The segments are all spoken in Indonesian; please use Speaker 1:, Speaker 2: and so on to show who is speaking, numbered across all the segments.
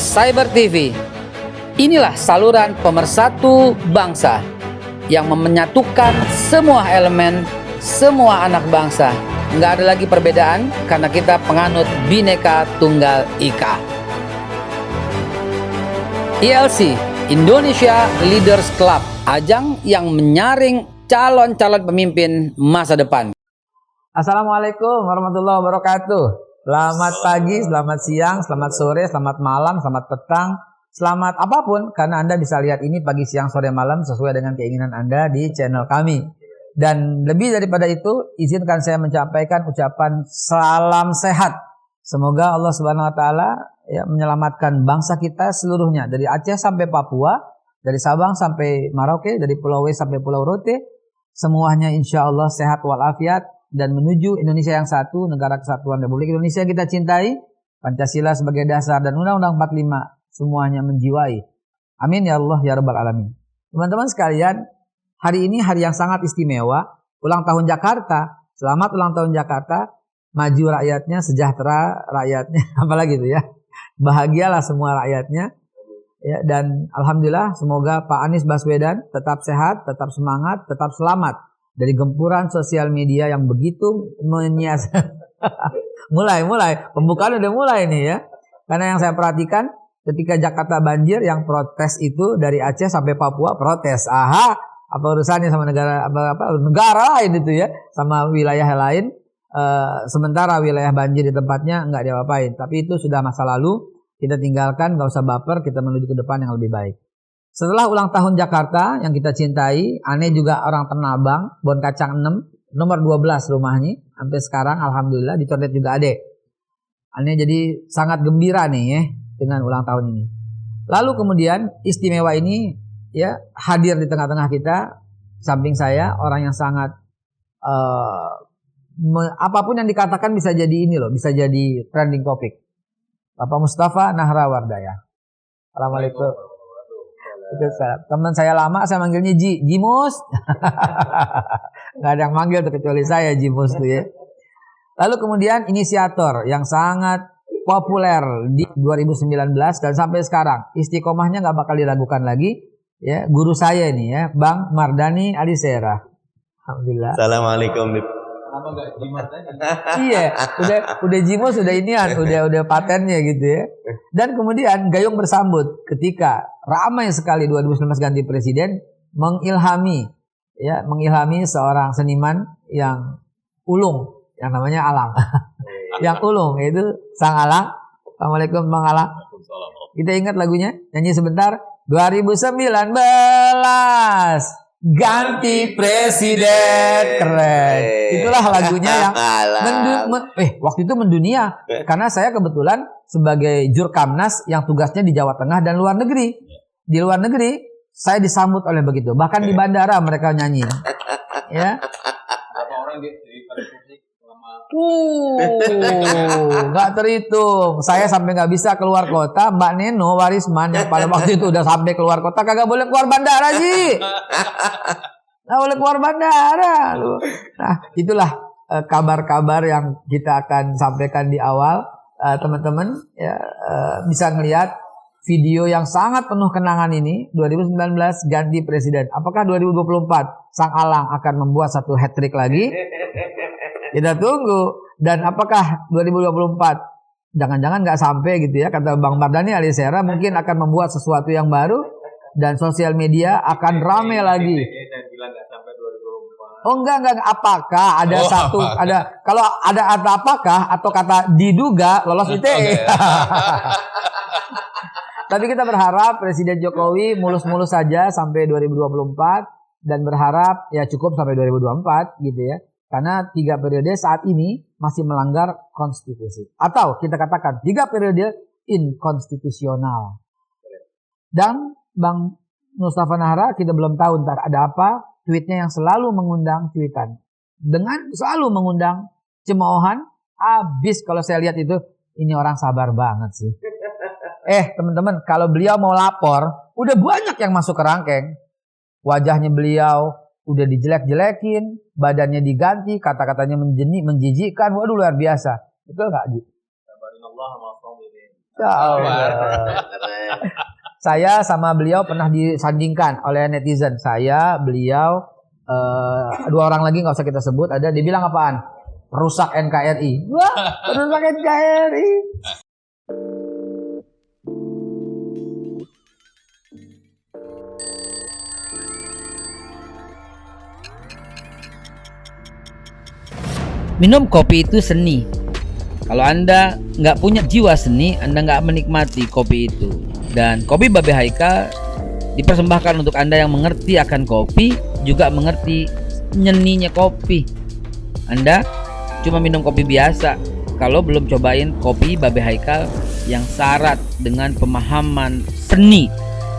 Speaker 1: Cyber TV. Inilah saluran pemersatu bangsa yang menyatukan semua elemen, semua anak bangsa. Nggak ada lagi perbedaan karena kita penganut Bhinneka Tunggal Ika. ILC, Indonesia Leaders Club, ajang yang menyaring calon-calon pemimpin masa depan. Assalamualaikum warahmatullahi wabarakatuh. Selamat pagi, selamat siang, selamat sore, selamat malam, selamat petang, selamat apapun. Karena Anda bisa lihat ini pagi, siang, sore, malam sesuai dengan keinginan Anda di channel kami. Dan lebih daripada itu, izinkan saya menyampaikan ucapan salam sehat. Semoga Allah Subhanahu Wa Taala menyelamatkan bangsa kita seluruhnya. Dari Aceh sampai Papua, dari Sabang sampai Merauke, dari Pulau W sampai Pulau Rote. Semuanya insya Allah sehat walafiat. Dan menuju Indonesia yang satu, negara kesatuan Republik Indonesia yang kita cintai, Pancasila sebagai dasar dan Undang-Undang 45 semuanya menjiwai. Amin ya Allah ya Rabbal Alamin. Teman-teman sekalian, hari ini hari yang sangat istimewa, ulang tahun Jakarta. Selamat ulang tahun Jakarta, maju rakyatnya, sejahtera rakyatnya, apalagi itu ya. Bahagialah semua rakyatnya. Ya, dan alhamdulillah semoga Pak Anies Baswedan tetap sehat, tetap semangat, tetap selamat dari gempuran sosial media yang begitu menyiasat. mulai pembukaan udah mulai nih ya. Karena yang saya perhatikan ketika Jakarta banjir, yang protes itu dari Aceh sampai Papua protes. Aha, apa urusannya sama negara negara lain itu ya, sama wilayah lain. Sementara wilayah banjir di tempatnya nggak diapa-apain. Tapi itu sudah masa lalu, kita tinggalkan, nggak usah baper, kita menuju ke depan yang lebih baik. Setelah ulang tahun Jakarta yang kita cintai, Ane juga orang Tenabang, Bon Kacang 6, nomor 12 rumahnya. Sampai sekarang alhamdulillah dicondet juga adek. Ane jadi sangat gembira nih ya dengan ulang tahun ini. Lalu kemudian istimewa ini ya hadir di tengah-tengah kita. Samping saya orang yang sangat apapun yang dikatakan bisa jadi ini loh, bisa jadi trending topik. Bapak Mustafa Nahrawardaya. Assalamualaikum. Itu teman saya lama, saya manggilnya Jimus. Nggak ada yang manggil tuh kecuali saya, Jimus tuh ya. Lalu kemudian inisiator yang sangat populer di 2019 dan sampai sekarang istiqomahnya nggak bakal diragukan lagi ya, guru saya ini ya, Bang Mardhani Alisera. Alhamdulillah.
Speaker 2: Assalamualaikum.
Speaker 3: Kenapa nggak Jimat aja?
Speaker 1: Iya, udah Jimus, udah inian, udah patennya gitu ya. Dan kemudian gayung bersambut ketika ramai sekali 2019 ganti presiden, mengilhami seorang seniman yang ulung, yang namanya Alang. Yang ulung yaitu Sang Alang. Assalamualaikum Bang Alang. Kita ingat lagunya, nyanyi sebentar. 2019 ganti presiden, keren. Itulah lagunya yang waktu itu mendunia. Karena saya kebetulan sebagai Jurkamnas yang tugasnya di Jawa Tengah dan luar negeri. Di luar negeri saya disambut oleh begitu. Bahkan di bandara mereka nyanyi. Ya.
Speaker 3: Berapa orang di musik selama
Speaker 1: Nggak terhitung. Saya sampai nggak bisa keluar kota. Mbak Neno Warisman yang pada waktu itu udah sampai keluar kota, kagak boleh keluar bandara sih. Nggak boleh keluar bandara. Nah, itulah kabar-kabar yang kita akan sampaikan di awal. Teman-teman ya, bisa ngelihat video yang sangat penuh kenangan ini. 2019 ganti presiden. Apakah 2024 Sang Alang akan membuat satu hat-trick lagi? Kita tunggu. Dan apakah 2024 jangan-jangan nggak sampai gitu ya, kata Bang Mardhani Alisera mungkin akan membuat sesuatu yang baru dan sosial media akan rame lagi.
Speaker 3: saya bilang nggak sampai 2024.
Speaker 1: Oh enggak, apakah ada ada kalau ada apakah atau kata diduga lolos ITE. Tapi kita berharap Presiden Jokowi mulus-mulus saja sampai 2024 dan berharap ya cukup sampai 2024 gitu ya. Karena 3 periode saat ini masih melanggar konstitusi. Atau kita katakan 3 periode inkonstitusional. Dan Bang Mustafa Nahra kita belum tahu ntar ada apa. Tweetnya yang selalu mengundang tweetan. Dengan selalu mengundang cemoohan. Habis kalau saya lihat itu, ini orang sabar banget sih. Teman-teman, kalau beliau mau lapor, udah banyak yang masuk ke rangkeng. Wajahnya beliau udah dijelek-jelekin, badannya diganti, kata-katanya menjijikkan. Waduh luar biasa. Betul nggak, Ji? Ya Allah. Saya sama beliau pernah disandingkan oleh netizen. Saya, beliau, dua orang lagi nggak usah kita sebut. Ada dibilang apaan? Perusak NKRI. Wah, perusak NKRI. Minum kopi itu seni. Kalau Anda nggak punya jiwa seni, Anda nggak menikmati kopi itu. Dan kopi Babe Haikal dipersembahkan untuk Anda yang mengerti akan kopi, juga mengerti nyeninya kopi. Anda cuma minum kopi biasa kalau belum cobain kopi Babe Haikal yang syarat dengan pemahaman seni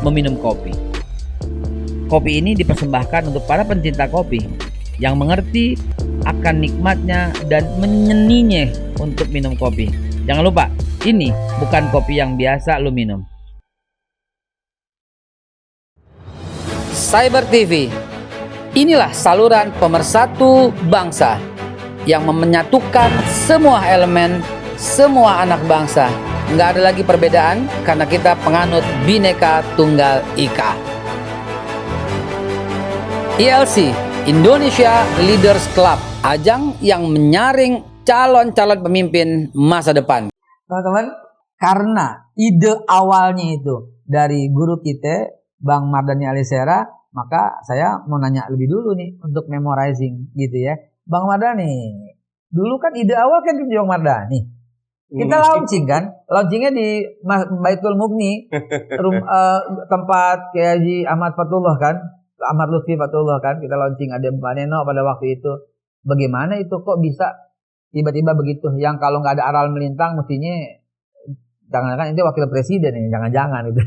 Speaker 1: meminum kopi. Kopi ini dipersembahkan untuk para pencinta kopi yang mengerti akan nikmatnya dan menyeninya untuk minum kopi. Jangan lupa, ini bukan kopi yang biasa lu minum. Cyber TV, inilah saluran pemersatu bangsa yang menyatukan semua elemen, semua anak bangsa. Nggak ada lagi perbedaan karena kita penganut Bhinneka Tunggal Ika. ILC, Indonesia Leaders Club, ajang yang menyaring calon-calon pemimpin masa depan. Teman-teman, karena ide awalnya itu dari guru kita, Bang Mardhani Alisera, maka saya mau nanya lebih dulu nih untuk memorizing gitu ya. Bang Mardhani, dulu kan ide awal kan di Bang Mardhani. Kita launching kan, launchingnya di Baitul Mughni, tempat Kiai Haji Ahmad Fatullah kan, Ahmad Lutfi Fatullah kan, kita launching ada Mbak Neno pada waktu itu. Bagaimana itu kok bisa tiba-tiba begitu? Yang kalau nggak ada aral melintang mestinya jangan-jangan itu wakil presiden ini, jangan-jangan itu.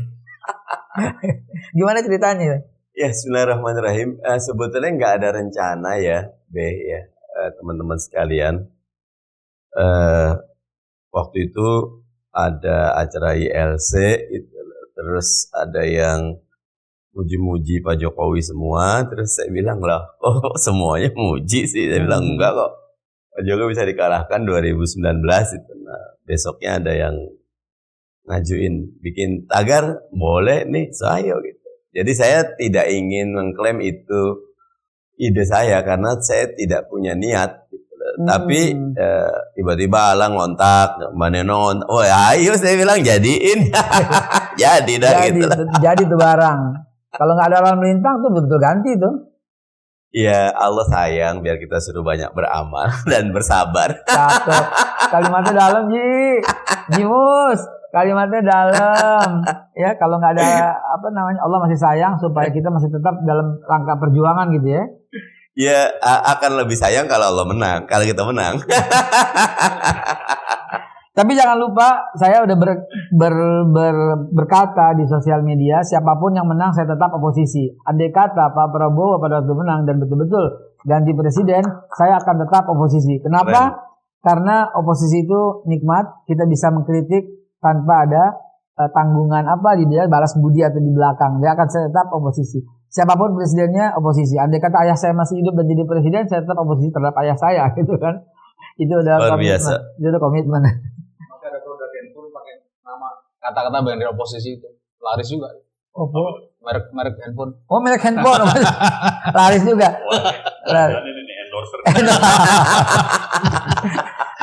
Speaker 1: Gimana ceritanya?
Speaker 2: Ya, bismillahirrahmanirrahim. Sebetulnya nggak ada rencana ya, teman-teman sekalian. Waktu itu ada acara ILC, terus ada yang muji-muji Pak Jokowi semua, terus saya bilang lah, oh semuanya muji sih, saya bilang enggak kok, Pak Jokowi bisa dikalahkan 2019 itu. Nah, besoknya ada yang ngajuin bikin tagar, boleh nih, saya gitu. Jadi saya tidak ingin mengklaim itu ide saya karena saya tidak punya niat. Gitu. Tapi tiba-tiba Alang ngontak, Mbak Neno ngontak, oh ayo saya bilang jadiin, jadi dah gitu.
Speaker 1: Jadi tuh barang. Kalau nggak ada aral melintang tuh betul ganti tuh.
Speaker 2: Ya Allah sayang biar kita suruh banyak beramal dan bersabar.
Speaker 1: Cakep. Kalimatnya dalam Jimus. Kalimatnya dalam. Ya kalau nggak ada Allah masih sayang supaya kita masih tetap dalam rangka perjuangan gitu ya.
Speaker 2: Ya akan lebih sayang kalau Allah menang, kalau kita menang.
Speaker 1: Tapi jangan lupa, saya udah berkata di sosial media, siapapun yang menang saya tetap oposisi. Andai kata Pak Prabowo pada waktu menang dan betul-betul ganti presiden, saya akan tetap oposisi. Kenapa?
Speaker 2: Keren.
Speaker 1: Karena oposisi itu nikmat, kita bisa mengkritik tanpa ada tanggungan di dia balas budi atau di belakang. Dia akan saya tetap oposisi. Siapapun presidennya oposisi. Andai kata ayah saya masih hidup dan jadi presiden, saya tetap oposisi terhadap ayah saya, gitu kan? Itu udah komitmen. Itu udah komitmen.
Speaker 3: Kata-kata band dari oposisi itu laris juga.
Speaker 1: Oh,
Speaker 3: merek handphone.
Speaker 1: Oh, merek handphone. Laris juga.
Speaker 3: Ini endorser.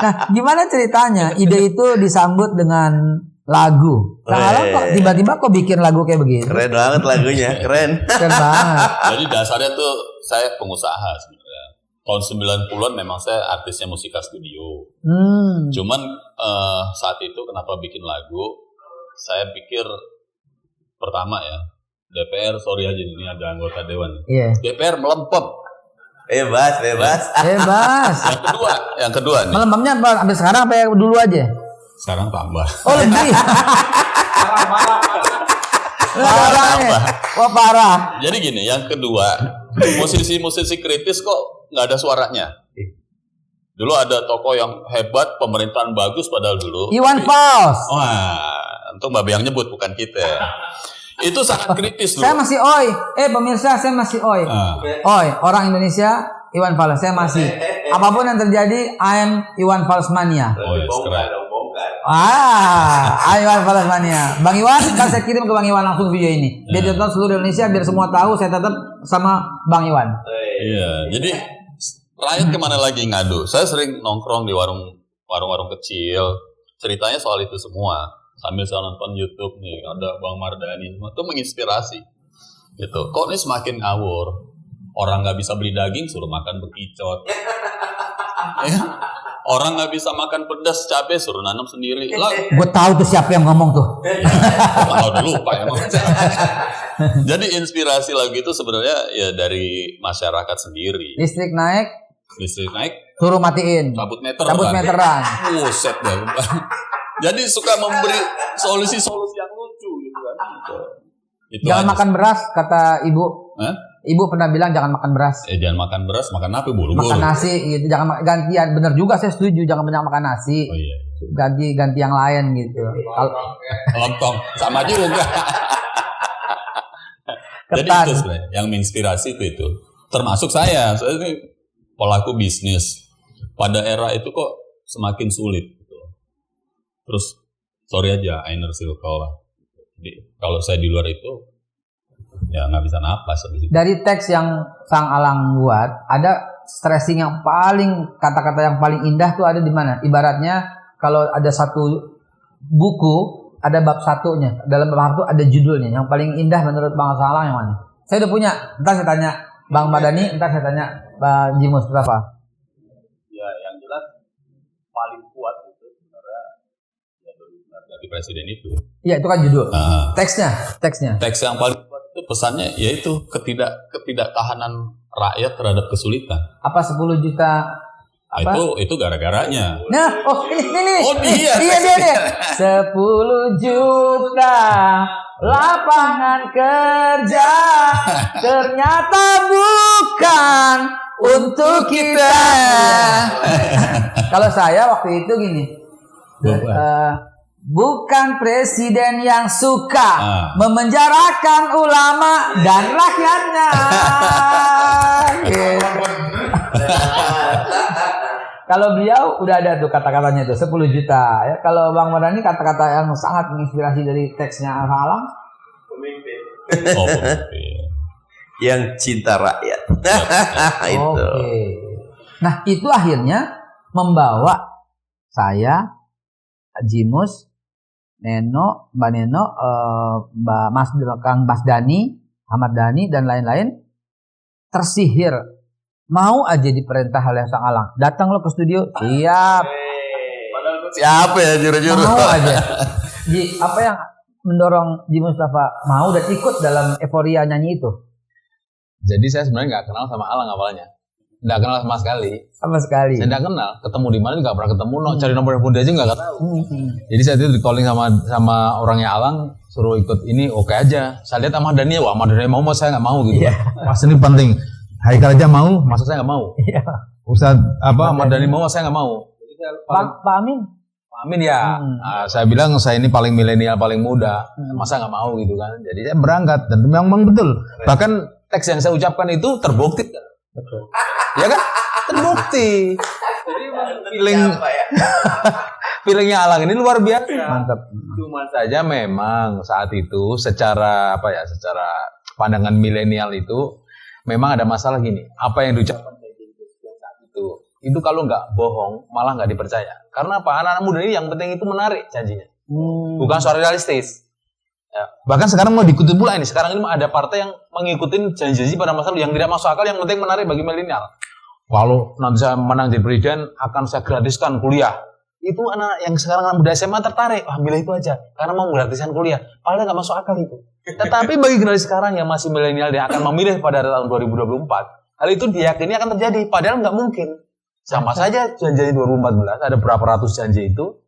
Speaker 1: Nah, gimana ceritanya? Ide itu disambut dengan lagu. Nah, kok tiba-tiba kok bikin lagu kayak begini?
Speaker 2: Keren banget lagunya, keren.
Speaker 1: Keren banget.
Speaker 4: Jadi dasarnya tuh saya pengusaha sebenarnya. Tahun 90-an memang saya artisnya Musika Studio. Cuman saat itu kenapa bikin lagu? Saya pikir pertama ya, DPR, sorry aja ini ada anggota dewan.
Speaker 1: Iya.
Speaker 4: DPR melempem.
Speaker 2: Bebas.
Speaker 4: Yang kedua nih.
Speaker 1: Melempemnya sampai sekarang apa yang dulu aja?
Speaker 4: Sekarang tambah.
Speaker 1: Oh, lebih. Parah. Wah, parah.
Speaker 4: Jadi gini, yang kedua, musisi-musisi kritis kok nggak ada suaranya. Dulu ada tokoh yang hebat, pemerintahan bagus padahal dulu.
Speaker 1: Iwan Fals.
Speaker 4: Wah, untuk Mbak yang nyebut bukan kita. Itu sangat kritis dulu.
Speaker 1: Saya masih oi. Pemirsa, saya masih oi. Oi, orang Indonesia, Iwan Fals. Saya masih. Apapun yang terjadi, I am Iwan Fals mania.
Speaker 4: Oh, yes, keren.
Speaker 1: Iwan Falasmania. Bang Iwan, kan saya kirim ke Bang Iwan langsung video ini. Dia ditonton seluruh Indonesia biar semua tahu saya tetap sama Bang Iwan.
Speaker 4: Iya, jadi rakyat kemana lagi ngadu? Saya sering nongkrong di warung-warung kecil, ceritanya soal itu semua. Sambil saya nonton YouTube nih, ada Bang Mardhani, semua itu menginspirasi. Gitu. Kok ini semakin ngawur? Orang nggak bisa beli daging, suruh makan bekicot. Ya, orang nggak bisa makan pedas cabai, suruh nanam sendiri. Lah,
Speaker 1: Gue tahu tuh siapa yang ngomong tuh.
Speaker 4: kalau udah lupa ya. Jadi inspirasi lagu itu sebenarnya ya dari masyarakat sendiri.
Speaker 1: Listrik naik,
Speaker 4: Listrik naik,
Speaker 1: suruh matiin.
Speaker 4: cabut meter.
Speaker 1: Cabut
Speaker 4: kan?
Speaker 1: meteran.
Speaker 4: Buset dah. Jadi suka memberi solusi-solusi yang lucu gitu kan. Itu
Speaker 1: Jangan
Speaker 4: aja.
Speaker 1: makan beras, kata ibu.
Speaker 4: Hah?
Speaker 1: Ibu pernah bilang jangan makan beras.
Speaker 4: Jangan makan beras, makan apa buru-buru.
Speaker 1: Makan nasi gitu, jangan gantian. Bener juga, saya setuju, jangan banyak makan nasi.
Speaker 4: Oh iya.
Speaker 1: Ganti yang lain gitu.
Speaker 4: Lontong sama juga. Jadi
Speaker 1: Ketan.
Speaker 4: itu sebenarnya yang menginspirasi itu. Termasuk saya ini pelaku bisnis. Pada era itu kok semakin sulit gitu. Terus sorry aja inner circle lah. Jadi kalau saya di luar itu ya nggak bisa napas habis itu.
Speaker 1: Dari teks yang Sang Alang buat, ada stressing yang paling, kata-kata yang paling indah tuh ada di mana? Ibaratnya kalau ada satu buku, ada bab satunya. Dalam bab satu ada judulnya. Yang paling indah menurut Bang Sang Alang yang mana? Saya udah punya. Entar saya tanya Bang Mardhani, entar saya tanya Bang Jimus berapa?
Speaker 4: Ya yang jelas paling kuat itu sebenarnya ya dari presiden itu.
Speaker 1: Iya, itu kan judul.
Speaker 4: Nah,
Speaker 1: Teksnya.
Speaker 4: teks yang paling kuat itu pesannya yaitu ketidaktahanan rakyat terhadap kesulitan.
Speaker 1: Apa 10 juta? Apa?
Speaker 4: Itu gara-garanya.
Speaker 1: Nah, ini.
Speaker 4: Oh, dia.
Speaker 1: Dia. 10 juta lapangan kerja ternyata bukan untuk kita. Kalau saya waktu itu gini. Bukan presiden yang suka memenjarakan ulama dan rakyatnya. Kalau beliau udah ada tuh kata-katanya tuh 10 juta ya. Kalau Bang Mardhani kata-kata yang sangat menginspirasi dari teksnya Sang Alang.
Speaker 4: Oh, pemimpin.
Speaker 2: Yang cinta rakyat. Itu.
Speaker 1: Oke. Nah, itu akhirnya membawa saya, Jimus, Neno, Mbak Neno, Mbak Mas Kang Mas Dani, Ahmad Dhani dan lain-lain tersihir. Mau aja diperintah oleh Sang Alang. Datang lo ke studio, siap.
Speaker 2: Siapa ya juru-juru?
Speaker 1: Mau aja. Apa yang mendorong Ji Mustafa mau dan ikut dalam euforia nyanyi itu?
Speaker 3: Jadi saya sebenarnya nggak kenal sama Alang awalnya. Nggak kenal sama sekali.
Speaker 1: Sama sekali.
Speaker 3: Saya nggak kenal. Ketemu di mana nggak pernah ketemu. Cari nomor handphone dia aja nggak tahu. Jadi saya itu di calling sama orangnya Alang, suruh ikut ini, oke aja. Saya lihat Ahmad Dhani, wah Ahmad Dhani mau, saya nggak mau gitu. Mas ini penting. Haikal aja mau, masa saya nggak mau. Ustaz Ahmad Dhani mau, saya nggak mau.
Speaker 1: Pak Amin.
Speaker 3: Pak Amin ya. Saya bilang saya ini paling milenial, paling muda. Masa nggak mau gitu kan. Jadi saya berangkat dan memang betul. Bahkan teks yang saya ucapkan itu terbukti. Betul. Ya kan? Terbukti. Jadi feelingnya Alang ini luar biasa.
Speaker 1: Mantap.
Speaker 3: Cuma saja memang saat itu secara pandangan milenial itu memang ada masalah gini. Apa yang diucapkan saat itu kalau nggak bohong malah nggak dipercaya. Karena apa? Anak-anak muda ini yang penting itu menarik janjinya. Bukan soal realistis. Ya. Bahkan sekarang mau dikutip pula ini. Sekarang ini ada partai yang mengikuti janji-janji pada masa lalu yang tidak masuk akal, yang penting menarik bagi milenial. Kalau nanti saya menang jadi presiden, akan saya gratiskan kuliah. Itu anak yang sekarang anak muda SMA tertarik. Wah, milih itu aja. Karena mau gratiskan kuliah. Padahal nggak masuk akal itu. Tetapi bagi generasi sekarang yang masih milenial yang akan memilih pada tahun 2024, hal itu diyakini akan terjadi. Padahal nggak mungkin. Sama saja janji 2014, ada berapa ratus janji itu.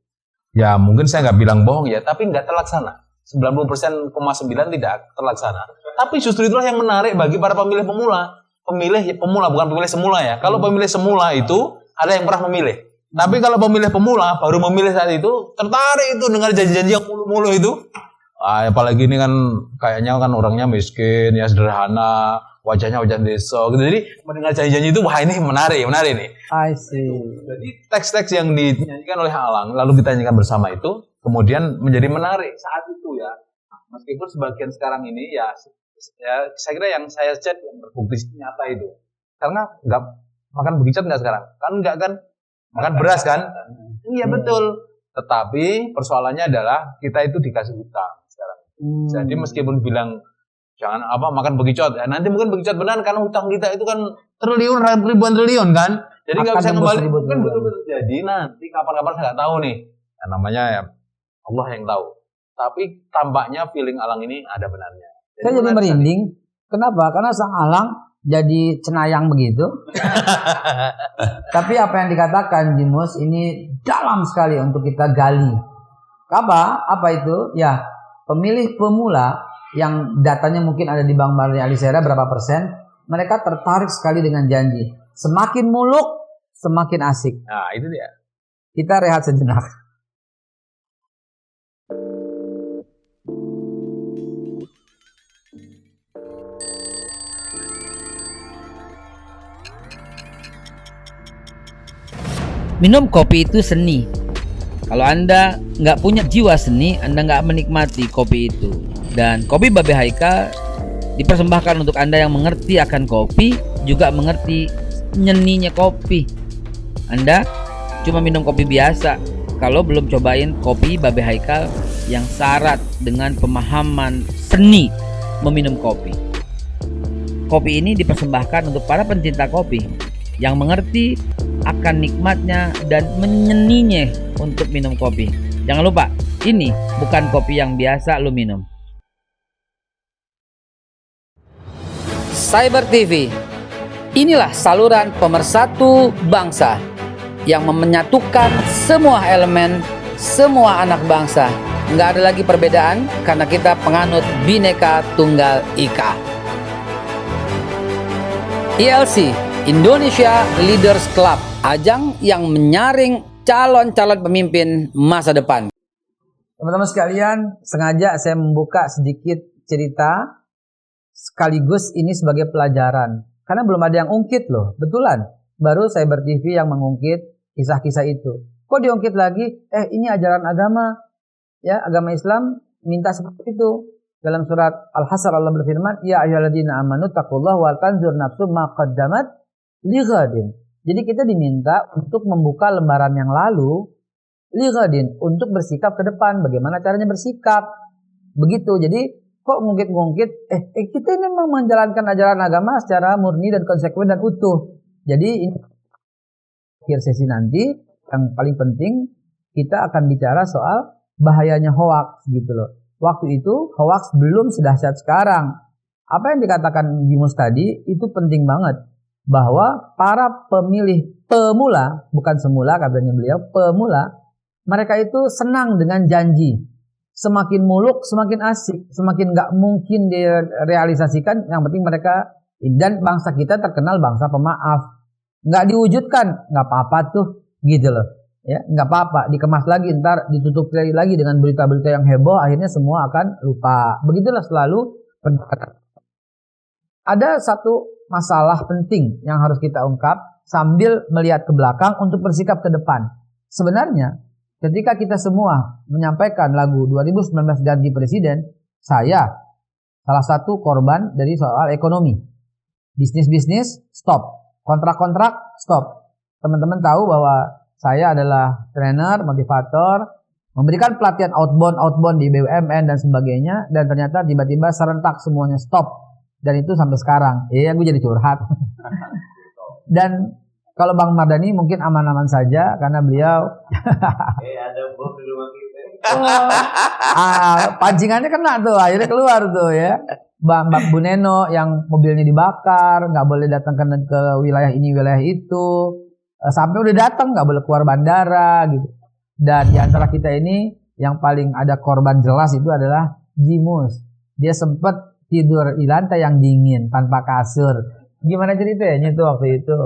Speaker 3: Ya mungkin saya nggak bilang bohong ya, tapi nggak terlaksana. 90,9% tidak terlaksana. Tapi justru itulah yang menarik bagi para pemilih pemula. Pemilih pemula, bukan pemilih semula ya. Kalau pemilih semula itu ada yang pernah memilih. Tapi kalau pemilih pemula baru memilih saat itu, tertarik itu dengar janji-janji yang mulu-mulu itu. Apalagi ini kan kayaknya kan orangnya miskin, ya sederhana, wajahnya wajah desa gitu. Jadi mendengar janji-janji itu wah ini menarik nih.
Speaker 1: I see.
Speaker 3: Jadi teks-teks yang dinyanyikan oleh Alang lalu kita nyanyikan bersama itu kemudian menjadi menarik saat itu ya. Meskipun sebagian sekarang ini ya saya kira yang saya chat yang berbukti nyata itu. Karena nggak makan bekicot nggak sekarang? Kan nggak kan? Makan beras kan? Iya betul. Tetapi persoalannya adalah kita itu dikasih hutang sekarang. Jadi meskipun bilang jangan makan bekicot, ya nanti mungkin bekicot benar karena hutang kita itu kan triliun, ribuan triliun kan. Jadi nggak bisa kembali. Mungkin betul-betul jadi nanti kapan-kapan saya nggak tahu nih. Ya, namanya ya Allah yang tahu. Tapi tampaknya feeling Alang ini ada benarnya.
Speaker 1: Saya jadi merinding. Kenapa? Karena sang Alang jadi cenayang begitu. Tapi apa yang dikatakan Jimus ini dalam sekali untuk kita gali. Apa itu? Ya, pemilih pemula yang datanya mungkin ada di Bang Barli Alisera berapa persen, mereka tertarik sekali dengan janji. Semakin muluk, semakin asik.
Speaker 3: Nah, itu dia.
Speaker 1: Kita rehat sejenak. Minum kopi itu seni. Kalau Anda nggak punya jiwa seni, Anda nggak menikmati kopi itu. Dan kopi Babe Haikal dipersembahkan untuk Anda yang mengerti akan kopi, juga mengerti nyeninya kopi. Anda cuma minum kopi biasa kalau belum cobain kopi Babe Haikal yang syarat dengan pemahaman seni meminum kopi. Kopi ini dipersembahkan untuk para pencinta kopi yang mengerti akan nikmatnya dan menyeninya untuk minum kopi. Jangan lupa, ini bukan kopi yang biasa lu minum. Cyber TV, inilah saluran pemersatu bangsa yang menyatukan semua elemen, semua anak bangsa. Nggak ada lagi perbedaan karena kita penganut Bhinneka Tunggal Ika. ILC, Indonesia Leaders Club, ajang yang menyaring calon-calon pemimpin masa depan. Teman-teman sekalian, sengaja saya membuka sedikit cerita sekaligus ini sebagai pelajaran. Karena belum ada yang ungkit loh, betulan. Baru Cyber TV yang mengungkit kisah-kisah itu. Kok diungkit lagi? Ini ajaran agama, ya agama Islam minta seperti itu. Dalam surat Al-Hasr Allah berfirman, ya ayyuhalladzina amanu taqullaha wal tanzur nafsum ma qaddamat lighadin. Jadi kita diminta untuk membuka lembaran yang lalu lighadin, untuk bersikap ke depan. Bagaimana caranya bersikap? Begitu. Jadi kok ngungkit-ngungkit? Kita ini memang menjalankan ajaran agama secara murni dan konsekuen dan utuh. Jadi ini akhir sesi nanti yang paling penting kita akan bicara soal bahayanya hoax gitu loh. Waktu itu hoax belum sedahsyat sekarang. Apa yang dikatakan Jimus tadi itu penting banget. Bahwa para pemilih pemula, bukan semula katanya beliau, pemula, mereka itu senang dengan janji. Semakin muluk, semakin asik, semakin gak mungkin direalisasikan, yang penting mereka, dan bangsa kita terkenal bangsa pemaaf. Gak diwujudkan, gak apa-apa tuh, gitu loh. Ya, gak apa-apa, dikemas lagi, ntar ditutup lagi dengan berita-berita yang heboh, akhirnya semua akan lupa. Begitulah selalu pendekatan. Ada satu masalah penting yang harus kita ungkap sambil melihat ke belakang untuk bersikap ke depan. Sebenarnya ketika kita semua menyampaikan lagu 2019 ganti presiden, saya salah satu korban dari soal ekonomi. Bisnis-bisnis stop, kontrak-kontrak stop. Teman-teman tahu bahwa saya adalah trainer, motivator, memberikan pelatihan outbound di BUMN dan sebagainya, dan ternyata tiba-tiba serentak semuanya stop. Dan itu sampai sekarang. Gue jadi curhat. Dan kalau Bang Mardhani mungkin aman-aman saja karena beliau
Speaker 2: ada bom di rumah kita.
Speaker 1: Pancingannya kena tuh, akhirnya keluar tuh ya. Bang Bu Neno yang mobilnya dibakar, nggak boleh datang ke wilayah ini wilayah itu, sampai udah datang nggak boleh keluar bandara gitu. Dan di antara kita ini yang paling ada korban jelas itu adalah Jimus. Dia sempat tidur di lantai yang dingin tanpa kasur. Gimana ceritanya tuh waktu itu?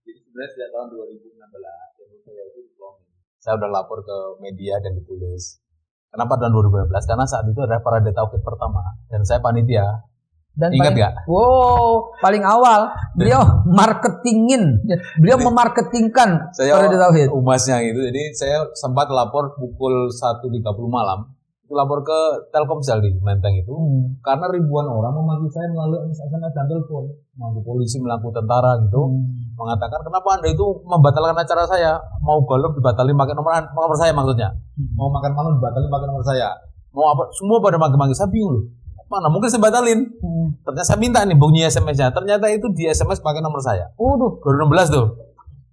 Speaker 3: Jadi sebenarnya sejak tahun 2016 saya itu dibohongin. Saya udah lapor ke media dan ditulis. Kenapa tahun 2016? Karena saat itu adalah parade tauhid pertama dan saya panitia.
Speaker 1: Dan
Speaker 3: Ingat nggak?
Speaker 1: Wow, paling awal beliau marketingin, beliau memarketingkan
Speaker 3: Saya
Speaker 1: Periode Tauhid.
Speaker 3: umasnya gitu. Jadi saya sempat lapor pukul 1.30 malam. Itu lapor ke Telkomsel di Menteng itu. Karena ribuan orang memanggil saya melalui SMS dan telepon. Mengaku polisi, mengaku tentara gitu. Mengatakan kenapa Anda itu membatalkan acara saya. Mau golf dibatalin pakai nomor saya maksudnya. Mau makan malam dibatalin pakai nomor saya. Mau apa? Semua pada manggil-manggil. Saya bingung loh. Mana mungkin saya batalin. Ternyata saya minta nih bunyi SMS-nya. Ternyata itu di SMS pakai nomor saya. 2016 tuh.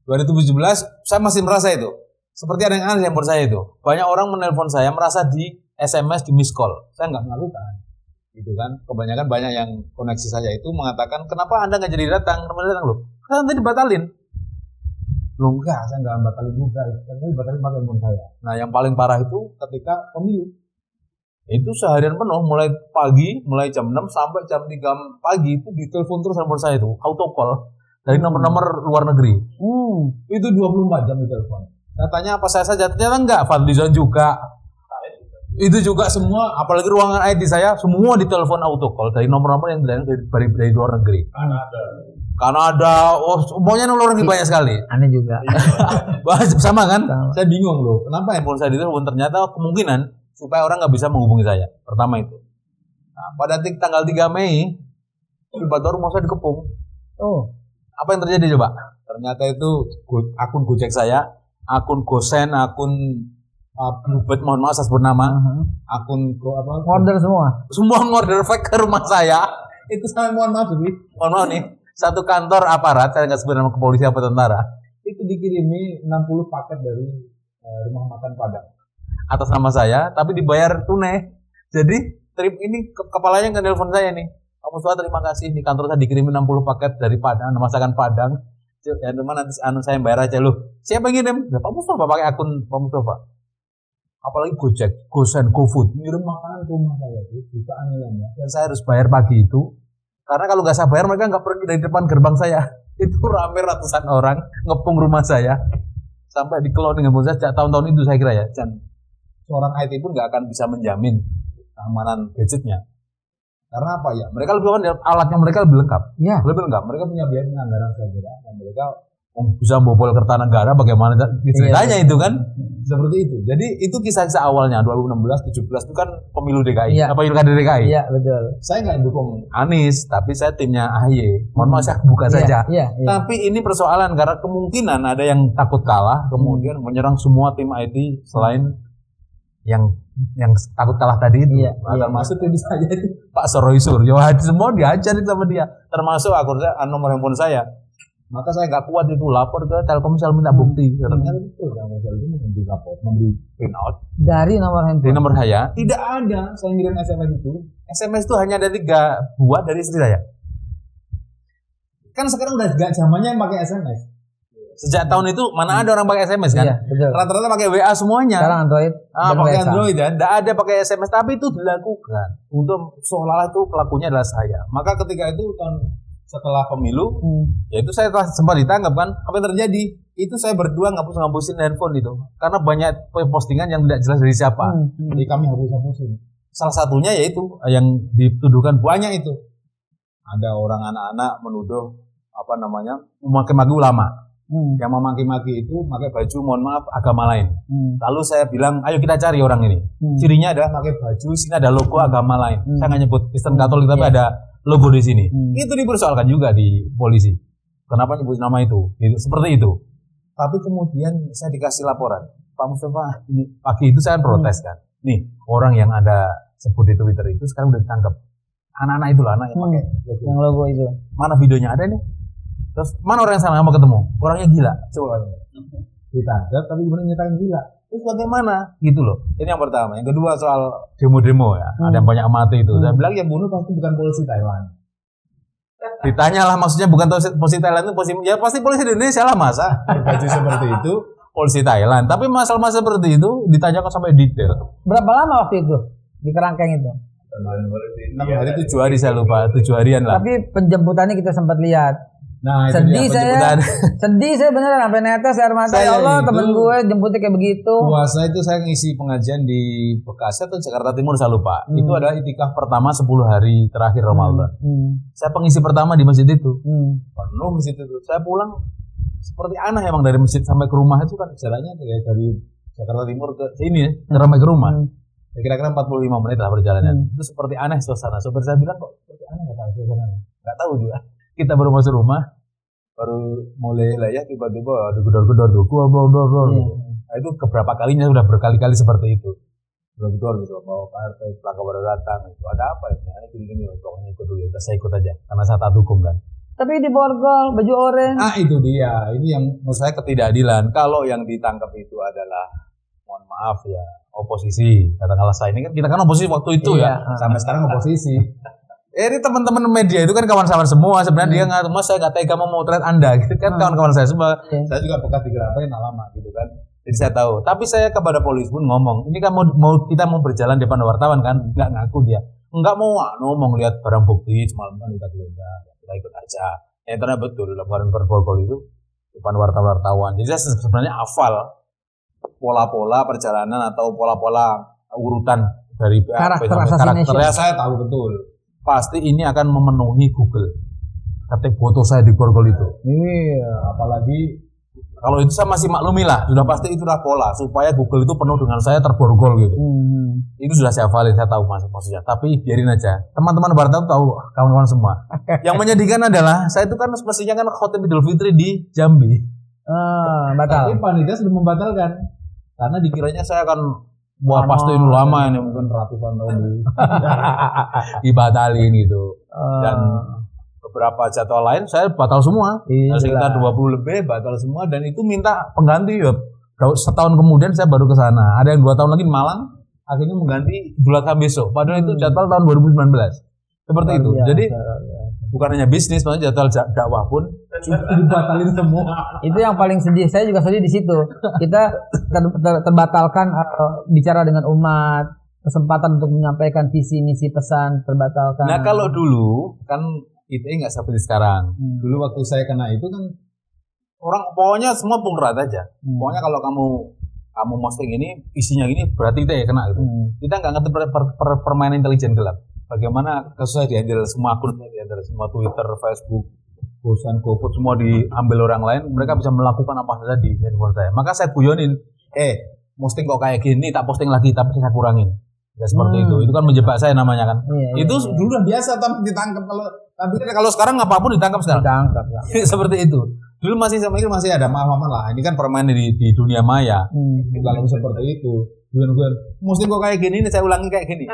Speaker 3: 2017 saya masih merasa itu. Seperti ada yang aneh handphone saya itu. Banyak orang menelpon saya merasa di SMS di miss call. Saya nggak melakukan. Gitu kan. Kebanyakan banyak yang koneksi saya itu mengatakan, kenapa Anda nggak jadi datang? Kenapa datang loh? Karena nanti dibatalin. Loh enggak, saya nggak batalin juga. Saya dibatalin pakai handphone saya. Nah yang paling parah itu ketika pemilu. Itu seharian penuh, mulai pagi, mulai jam 6 sampai jam 3 pagi itu ditelepon terus handphone saya itu, auto call dari nomor-nomor luar negeri. Itu 24 jam ditelepon. Saya tanya apa saya saja, ternyata enggak, Fadlizon juga. Itu juga semua, apalagi ruangan ID saya, semua ditelepon auto call dari nomor-nomor yang dari luar negeri. Kanada, oh semuanya luar negeri banyak sekali.
Speaker 1: Aneh juga.
Speaker 3: Sama kan? Saya bingung loh, kenapa handphone saya ditelepon? Ternyata kemungkinan supaya orang nggak bisa menghubungi saya. Pertama itu. Nah, pada tanggal 3 Mei, tiba-tiba rumah saya dikepung. Apa yang terjadi coba? Ternyata itu akun Gojek saya, akun Gosen, akun Bluebird, mohon maaf saya sebut nama, akun
Speaker 1: Order semua.
Speaker 3: Semua order fake ke rumah saya. Itu saya mohon maaf nih. Satu kantor aparat, saya nggak sebut nama kepolisian atau tentara, itu dikirimi 60 paket dari rumah makan Padang atas nama saya, tapi dibayar tunai. Jadi trip ini kepalanya ke telepon saya nih. Pak Mustafa terima kasih, di kantor saya dikirimin 60 paket dari Padang, masakan Padang. Ya teman nanti saya bayar aja loh. Siapa yang ngirim? Ya, Pak Mustafa pakai akun Pak Mustafa. Apalagi Gojek, Gosen, GoFood ngirim makanan ke rumah saya itu jutaan nilainya. Dan saya harus bayar pagi itu. Karena kalau nggak saya bayar mereka nggak pergi dari depan gerbang saya. Itu rame ratusan orang ngepung rumah saya. Sampai di cloning handphone saya sejak tahun-tahun itu saya kira ya. Dan seorang IT pun nggak akan bisa menjamin keamanan gadgetnya. Karena apa ya? Mereka lebih alatnya mereka lebih lengkap.
Speaker 1: Iya.
Speaker 3: Lebih lengkap. Mereka punya biaya penganggaran saya kira. Dan mereka bisa membobol Kertanegara bagaimana ceritanya itu kan? Seperti itu. Jadi itu kisah-kisah awalnya 2016, 17 itu kan pemilu DKI.
Speaker 1: Iya.
Speaker 3: Pilkada DKI.
Speaker 1: Iya, betul.
Speaker 3: Saya nggak dukung Anies, tapi saya timnya AHY. Mohon maaf saya buka saja.
Speaker 1: Iya.
Speaker 3: Tapi ini persoalan karena kemungkinan ada yang takut kalah, kemudian menyerang semua tim IT selain yang takut kalah tadi itu. Termasuk tim saya itu Pak Soroy Suryo Hadi, semua diajar sama dia, termasuk nomor handphone saya. Maka saya nggak kuat itu lapor ke Telkomsel minta bukti. Ternyata itu Telkomsel itu memberi lapor, memberi print out
Speaker 1: dari nomor handphone.
Speaker 3: Di nomor saya tidak ada. Saya ngirim SMS itu. SMS itu hanya ada 3 buah dari istri saya. Kan sekarang udah gak zamannya yang pakai SMS. Sejak tahun itu mana ada orang pakai SMS kan?
Speaker 1: Iya, betul.
Speaker 3: Rata-rata pakai WA semuanya.
Speaker 1: Sekarang Android.
Speaker 3: Pakai Android ya. Tidak ada pakai SMS, tapi itu dilakukan untuk seolah-olah itu pelakunya adalah saya. Maka ketika itu setelah pemilu, ya itu saya sempat ditangkap kan. Apa yang terjadi? Itu saya berdua ngapus-ngapusin handphone itu. Karena banyak postingan yang tidak jelas dari siapa. Jadi kami hapus-hapusin. Salah satunya yaitu yang dituduhkan banyak itu. Ada orang anak-anak menuduh memaki-maki ulama. Yang memaki-maki itu pakai baju mohon maaf agama lain. Lalu saya bilang, ayo kita cari orang ini. Cirinya adalah pakai baju, sini ada logo agama lain. Saya nggak nyebut Kristen Katolik, tapi ada logo di sini. Itu dipersoalkan juga di polisi. Kenapa nyebut nama itu? Seperti itu. Tapi kemudian saya dikasih laporan, Pak Mustafa, ini pagi itu saya protes kan. Nih orang yang ada sebut di Twitter itu sekarang udah ditangkap. Anak-anak itu lah, anak yang pakai
Speaker 1: logo itu.
Speaker 3: Mana videonya ada nih? Terus mana orang yang sama mau ketemu? Orangnya gila. Coba ditangkap tapi kemudian nyatakan gila. Terus bagaimana? Gitu loh. Ini yang pertama. Yang kedua soal demo-demo ya. Ada yang banyak mati itu. Saya bilang yang bunuh pasti bukan polisi Thailand. Ditanyalah maksudnya bukan polisi Thailand itu ya pasti polisi Indonesia lah masa. Baju seperti itu polisi Thailand. Tapi masalah-masalah seperti itu ditanyakan sampai detail.
Speaker 1: Berapa lama waktu itu di kerangkeng itu?
Speaker 3: 6 hari 7 hari saya lupa. 7 harian lah.
Speaker 1: Tapi penjemputannya kita sempat lihat.
Speaker 3: Nah, itu
Speaker 1: Sedih
Speaker 3: dia
Speaker 1: saya.
Speaker 3: penjemputan.
Speaker 1: Sedih saya beneran sampai netes air mata.
Speaker 3: Saya
Speaker 1: Ya Allah,
Speaker 3: itu
Speaker 1: temen gue jemputnya kayak begitu.
Speaker 3: Puasa itu saya ngisi pengajian di Bekasi atau Jakarta Timur, saya lupa. Itu adalah itikaf pertama 10 hari terakhir Ramadan. Saya pengisi pertama di masjid itu. Penuh masjid itu. Saya pulang seperti aneh emang dari masjid sampai ke rumah itu kan jalannya kayak dari Jakarta Timur ke sini ya, sampai ke rumah. Ya, kira-kira 45 menit lah perjalanan. Itu seperti aneh suasana. Sopir saya bilang kok seperti aneh ya Pak suasananya. Enggak tahu juga. Kita baru masuk rumah, baru mulai lah ya tiba-tiba ada gedor-gedor tuh, nah, itu keberapa kalinya sudah berkali-kali seperti itu. Gedor gitu, mau KRT pelanggar baru datang, itu ada apa ini? Gini-gini, pokoknya ikut dulu, saya ikut aja, karena saya taat hukum kan.
Speaker 1: Tapi di borgol, baju oranye.
Speaker 3: Ah itu dia, ini yang menurut saya ketidakadilan. Kalau yang ditangkap itu adalah, mohon maaf ya, oposisi. Katakanlah saya ini kan kita kan oposisi waktu itu ya, sampai sekarang oposisi. Ini teman-teman media itu kan kawan-kawan semua. Sebenarnya dia nggak, Mas saya nggak tega mau motret Anda, gitu kan kawan-kawan saya semua. Saya juga bekas di Gerapain lama gitu kan. Jadi saya tahu. Tapi saya kepada polisi pun ngomong, ini kan kita mau berjalan depan wartawan kan, nggak ngaku dia, nggak mau ngomong lihat barang bukti semalam kan kita geledah, kita ikut aja. Yang ternyata betul laporan berborgol itu depan wartawan. Jadi saya sebenarnya hafal pola-pola perjalanan atau pola-pola urutan dari karakternya saya tahu betul. Pasti ini akan memenuhi Google. Ketik foto saya di borgol itu. Iya, apalagi kalau itu saya masih maklumi lah, sudah pasti itu udah pola supaya Google itu penuh dengan saya terborgol gitu. Itu sudah saya hafalin, saya tahu maksudnya. Tapi biarin aja. Teman-teman Barta tahu, kawan-kawan semua. Yang menyedihkan adalah saya itu kan mestinya kan khotim Idul Fitri di Jambi.
Speaker 1: Batal.
Speaker 3: Tapi panitia sudah membatalkan karena dikiranya saya akan pasti ini lama ini mungkin ratusan tahun dibatalin gitu. Dan beberapa jadwal lain saya batal semua. Sekitar 20 lebih batal semua dan itu minta pengganti ya. Setahun kemudian saya baru ke sana. Ada yang 2 tahun lagi di Malang akhirnya mengganti Idul Adha besok. Padahal itu jadwal tahun 2019. Seperti itu. Jadi bukan hanya bisnis, maksudnya jadwal dakwah pun dibatalin semua.
Speaker 1: Itu yang paling sedih. Saya juga sedih di situ. Kita terbatalkan bicara dengan umat, kesempatan untuk menyampaikan visi misi pesan terbatalkan.
Speaker 3: Nah kalau dulu kan ITE nggak seperti sekarang. Dulu waktu saya kena itu kan orang pokoknya semua pungrat aja. Pokoknya kalau kamu posting ini isinya gini berarti ITE kena gitu. Kita nggak ngerti permainan intelijen gelap. Bagaimana kasus saya dihandle semua akun, dihandle semua Twitter, Facebook, GoFood semua diambil orang lain, mereka bisa melakukan apa saja di handphone saya. Maka saya guyonin, posting kok kayak gini, tak posting lagi, tapi saya kurangin. Ya seperti itu kan menjebak saya namanya kan. Itu dulu udah biasa tapi ditangkap kalau sekarang apapun ditangkap sekarang.
Speaker 1: Ditangkap.
Speaker 3: Seperti itu. Dulu masih saya mikir masih ada maaf-maafan lah. Ini kan permainan di dunia maya. Kalau seperti itu, guyon-guyon, posting kok kayak gini, saya ulangi kayak gini.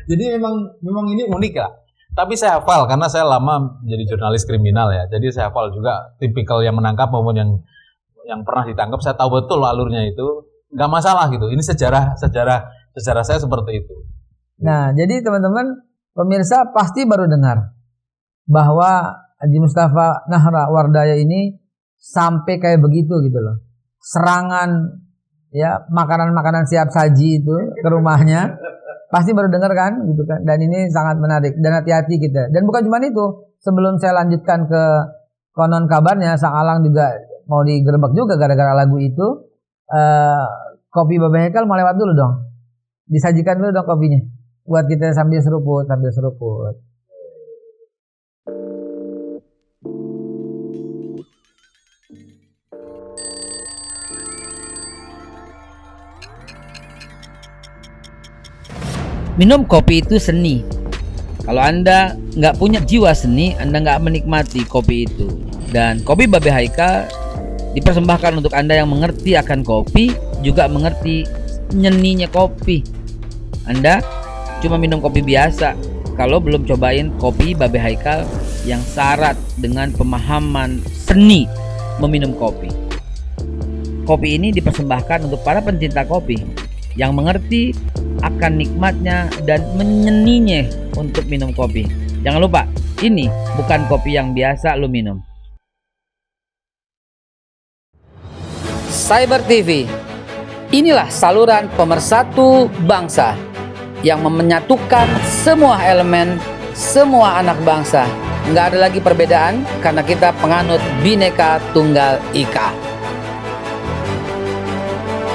Speaker 3: Jadi memang ini unik lah. Tapi saya hafal karena saya lama menjadi jurnalis kriminal ya. Jadi saya hafal juga tipikal yang menangkap maupun yang pernah ditangkap. Saya tahu betul alurnya itu, nggak masalah gitu. Ini sejarah saya seperti itu.
Speaker 1: Nah, jadi teman-teman pemirsa pasti baru dengar bahwa Haji Mustafa Nahra Wardaya ini sampai kayak begitu gitu loh. Serangan ya makanan-makanan siap saji itu ke rumahnya. Pasti baru dengar kan gitu kan. Dan ini sangat menarik dan hati-hati kita. Dan bukan cuma itu. Sebelum saya lanjutkan ke konon kabarnya Sang Alang juga mau digerebek juga gara-gara lagu itu. Kopi Babe Haikal mau lewat dulu dong. Disajikan dulu dong kopinya. Buat kita sambil seruput. Minum kopi itu seni. Kalau Anda nggak punya jiwa seni, Anda nggak menikmati kopi itu. Dan kopi Babe Haikal dipersembahkan untuk Anda yang mengerti akan kopi, juga mengerti nyeninya kopi. Anda cuma minum kopi biasa kalau belum cobain kopi Babe Haikal yang syarat dengan pemahaman seni meminum kopi. Kopi ini dipersembahkan untuk para pencinta kopi yang mengerti akan nikmatnya dan menyeninya untuk minum kopi. Jangan lupa, ini bukan kopi yang biasa lu minum. Cyber TV, inilah saluran pemersatu bangsa yang menyatukan semua elemen, semua anak bangsa nggak ada lagi perbedaan karena kita penganut Bhinneka Tunggal Ika.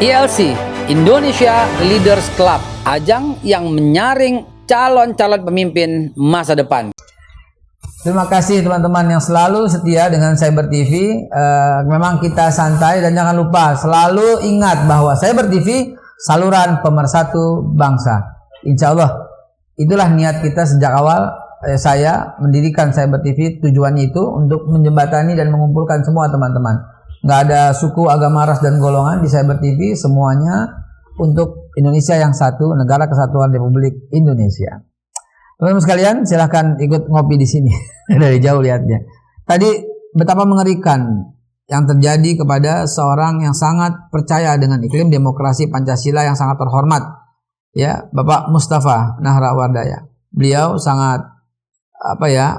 Speaker 1: ILC, Indonesia Leaders Club, ajang yang menyaring calon-calon pemimpin masa depan. Terima kasih teman-teman yang selalu setia dengan Cyber TV. Memang kita santai dan jangan lupa selalu ingat bahwa Cyber TV saluran pemersatu bangsa. Insya Allah itulah niat kita sejak awal. Saya mendirikan Cyber TV, tujuannya itu untuk menjembatani dan mengumpulkan semua teman-teman. Nggak ada suku, agama, ras dan golongan di Cyber TV, semuanya untuk Indonesia yang satu, negara kesatuan Republik Indonesia. Teman-teman sekalian, silahkan ikut ngopi di sini dari jauh lihatnya. Tadi betapa mengerikan yang terjadi kepada seorang yang sangat percaya dengan iklim demokrasi Pancasila yang sangat terhormat, ya, Bapak Mustafa Nahrawardaya. Beliau sangat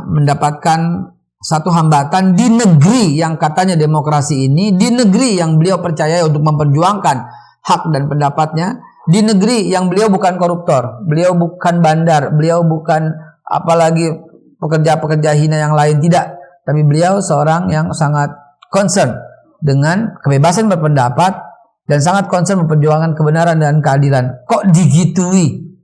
Speaker 1: mendapatkan satu hambatan di negeri yang katanya demokrasi ini, di negeri yang beliau percaya untuk memperjuangkan hak dan pendapatnya, di negeri yang beliau bukan koruptor, beliau bukan bandar, beliau bukan apalagi pekerja-pekerja hina yang lain, tidak. Tapi beliau seorang yang sangat concern dengan kebebasan berpendapat dan sangat concern memperjuangkan kebenaran dan keadilan. Kok digitui?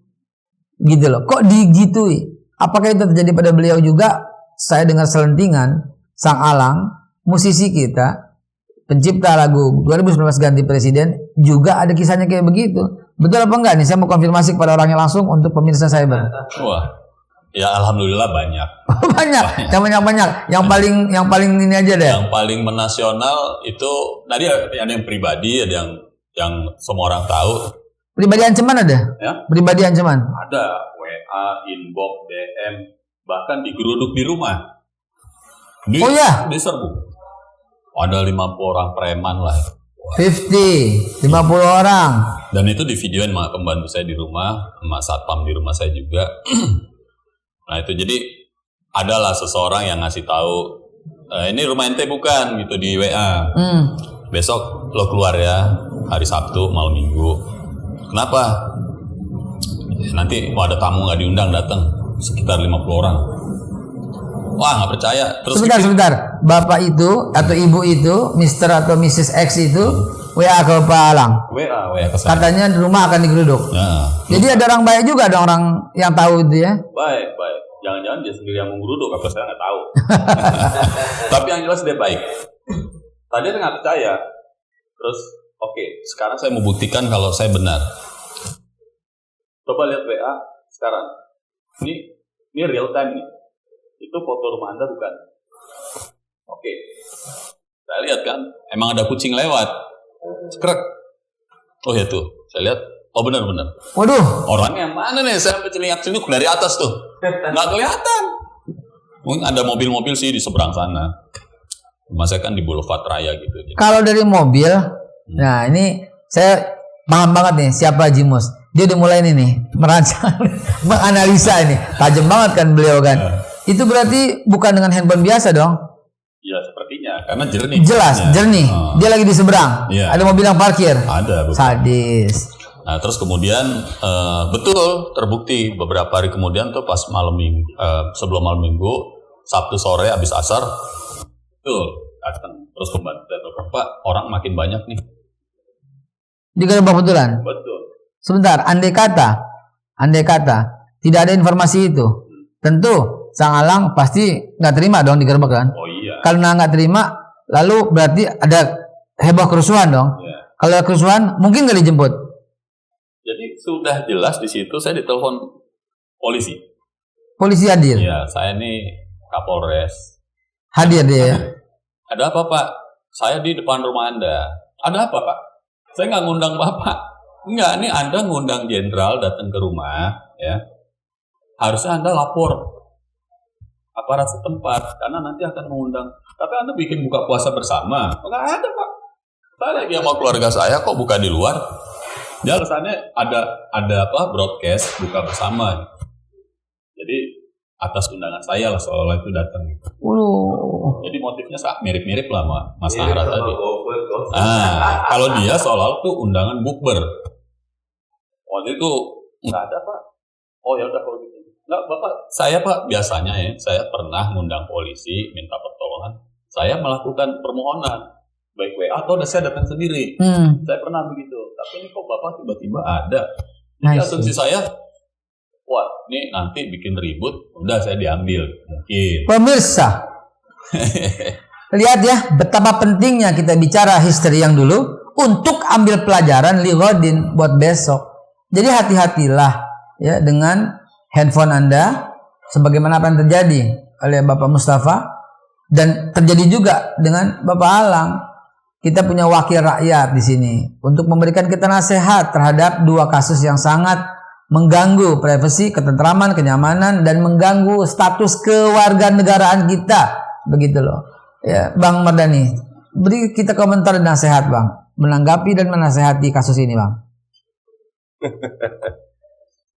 Speaker 1: Gitu loh, kok digitui? Apakah itu terjadi pada beliau juga? Saya dengar selentingan, Sang Alang, musisi kita, pencipta lagu 2019 ganti presiden, juga ada kisahnya kayak begitu. Betul apa enggak nih? Saya mau konfirmasi kepada orangnya langsung untuk pemirsa Cyber.
Speaker 4: Wah, ya alhamdulillah banyak.
Speaker 1: banyak. Yang paling ini aja deh.
Speaker 4: Yang paling menasional itu tadi ada yang pribadi, ada yang semua orang tahu.
Speaker 1: Pribadi ancaman ada?
Speaker 4: Ya?
Speaker 1: Pribadi ancaman?
Speaker 4: Ada, WA, inbox, DM, bahkan digeruduk di rumah. Diserbu. Ada 50 orang preman lah.
Speaker 1: 50 orang.
Speaker 4: Dan itu di videoin sama pembantu saya di rumah, sama satpam di rumah saya juga. Nah itu jadi adalah seseorang yang ngasih tahu, ini rumah ente bukan gitu di WA. Besok lo keluar ya, hari Sabtu, malam Minggu. Kenapa? Nanti ada tamu nggak diundang datang, sekitar 50 orang. Wah nggak percaya. Terus
Speaker 1: sebentar. Bapak itu atau ibu itu, Mr. atau Mrs. X itu WA ke Pak Alang.
Speaker 4: WA ke saya.
Speaker 1: Katanya di rumah akan digeruduk.
Speaker 4: Nah,
Speaker 1: jadi ada orang baik juga, ada orang yang tahu itu ya.
Speaker 4: Baik. Jangan-jangan dia sendiri yang menggeruduk, apa saya nggak tahu. Tapi yang jelas dia baik. Tadi dia nggak percaya. Terus, oke, sekarang saya mau buktikan kalau saya benar. Coba lihat WA sekarang. Ini real time nih. Itu foto rumah Anda bukan? Oke. Saya lihat kan, emang ada kucing lewat. Cekrek. Oh ya tuh, saya lihat. Oh benar-benar.
Speaker 1: Waduh.
Speaker 4: Orangnya mana nih? Saya sampai celingak-celinguk dari atas tuh. Nggak kelihatan. Mungkin ada mobil-mobil sih di seberang sana. Rumah saya kan di Boulevard Raya gitu.
Speaker 1: Kalau dari mobil, nah ini saya paham banget nih siapa Jimus. Dia udah mulai nih merancang, menganalisa ini. Tajam banget kan beliau kan. Itu berarti bukan dengan handphone biasa dong?
Speaker 4: Ya sepertinya, karena jernih.
Speaker 1: Jelas, jernih. Dia lagi di seberang.
Speaker 4: Ya.
Speaker 1: Ada mobil yang parkir.
Speaker 4: Ada. Betul.
Speaker 1: Sadis.
Speaker 4: Nah terus kemudian betul terbukti beberapa hari kemudian tuh pas malam minggu, sebelum malam minggu, Sabtu sore habis asar, tuh datang. Terus pembantu telepon, Pak, orang makin banyak nih.
Speaker 1: Digerebek betulan?
Speaker 4: Betul.
Speaker 1: Sebentar, andai kata tidak ada informasi itu, tentu Sang Alang pasti nggak terima dong digerebek kan?
Speaker 4: Oh iya.
Speaker 1: Kalau nggak terima, lalu berarti ada heboh kerusuhan dong.
Speaker 4: Yeah.
Speaker 1: Kalau ada kerusuhan, mungkin nggak dijemput.
Speaker 4: Jadi sudah jelas di situ saya ditelepon polisi.
Speaker 1: Polisi hadir.
Speaker 4: Iya, saya ini Kapolres.
Speaker 1: Hadir dia.
Speaker 4: Ada apa Pak? Saya di depan rumah Anda. Ada apa Pak? Saya nggak ngundang Bapak. Enggak, ini Anda ngundang jenderal datang ke rumah, ya. Harusnya Anda lapor aparat setempat, karena nanti akan mengundang. Tapi Anda bikin buka puasa bersama. Enggak ada Pak. Saya lagi sama keluarga saya kok buka di luar. Dia alasannya ada broadcast buka bersama. Jadi atas undangan saya lah soal itu datang. Jadi motifnya mirip-mirip lah sama Mas Nahra tadi. Kalau dia soal itu undangan bukber. Waktu itu nggak ada Pak. Oh ya udah kalau gitu. Enggak, Bapak, saya Pak, biasanya ya, saya pernah ngundang polisi, minta pertolongan. Saya melakukan permohonan, baik WA atau saya datang sendiri. Saya pernah begitu. Tapi ini kok Bapak tiba-tiba ada. Jadi asumsi saya, wah, ini nanti bikin ribut, udah saya diambil. Mungkin.
Speaker 1: Pemirsa, lihat ya betapa pentingnya kita bicara history yang dulu untuk ambil pelajaran ligodin buat besok. Jadi hati-hatilah ya dengan handphone Anda, sebagaimana apa yang terjadi oleh Bapak Mustafa dan terjadi juga dengan Bapak Alang. Kita punya wakil rakyat di sini untuk memberikan kita nasihat terhadap dua kasus yang sangat mengganggu privasi, ketentraman, kenyamanan, dan mengganggu status kewarganegaraan kita. Begitu loh. Ya, Bang Mardhani, beri kita komentar dan nasihat, Bang, menanggapi dan menasehati kasus ini, Bang.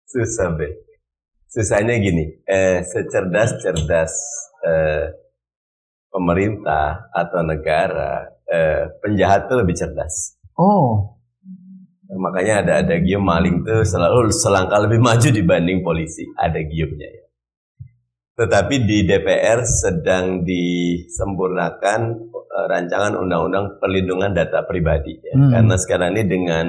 Speaker 2: Susah, Be. Susahnya gini, secerdas-cerdas pemerintah atau negara, penjahat tuh lebih cerdas.
Speaker 1: Oh.
Speaker 2: Makanya ada gium maling tuh selalu selangkah lebih maju dibanding polisi. Ada giumnya ya. Tetapi di DPR sedang disempurnakan rancangan undang-undang perlindungan data pribadi ya. Karena sekarang ini dengan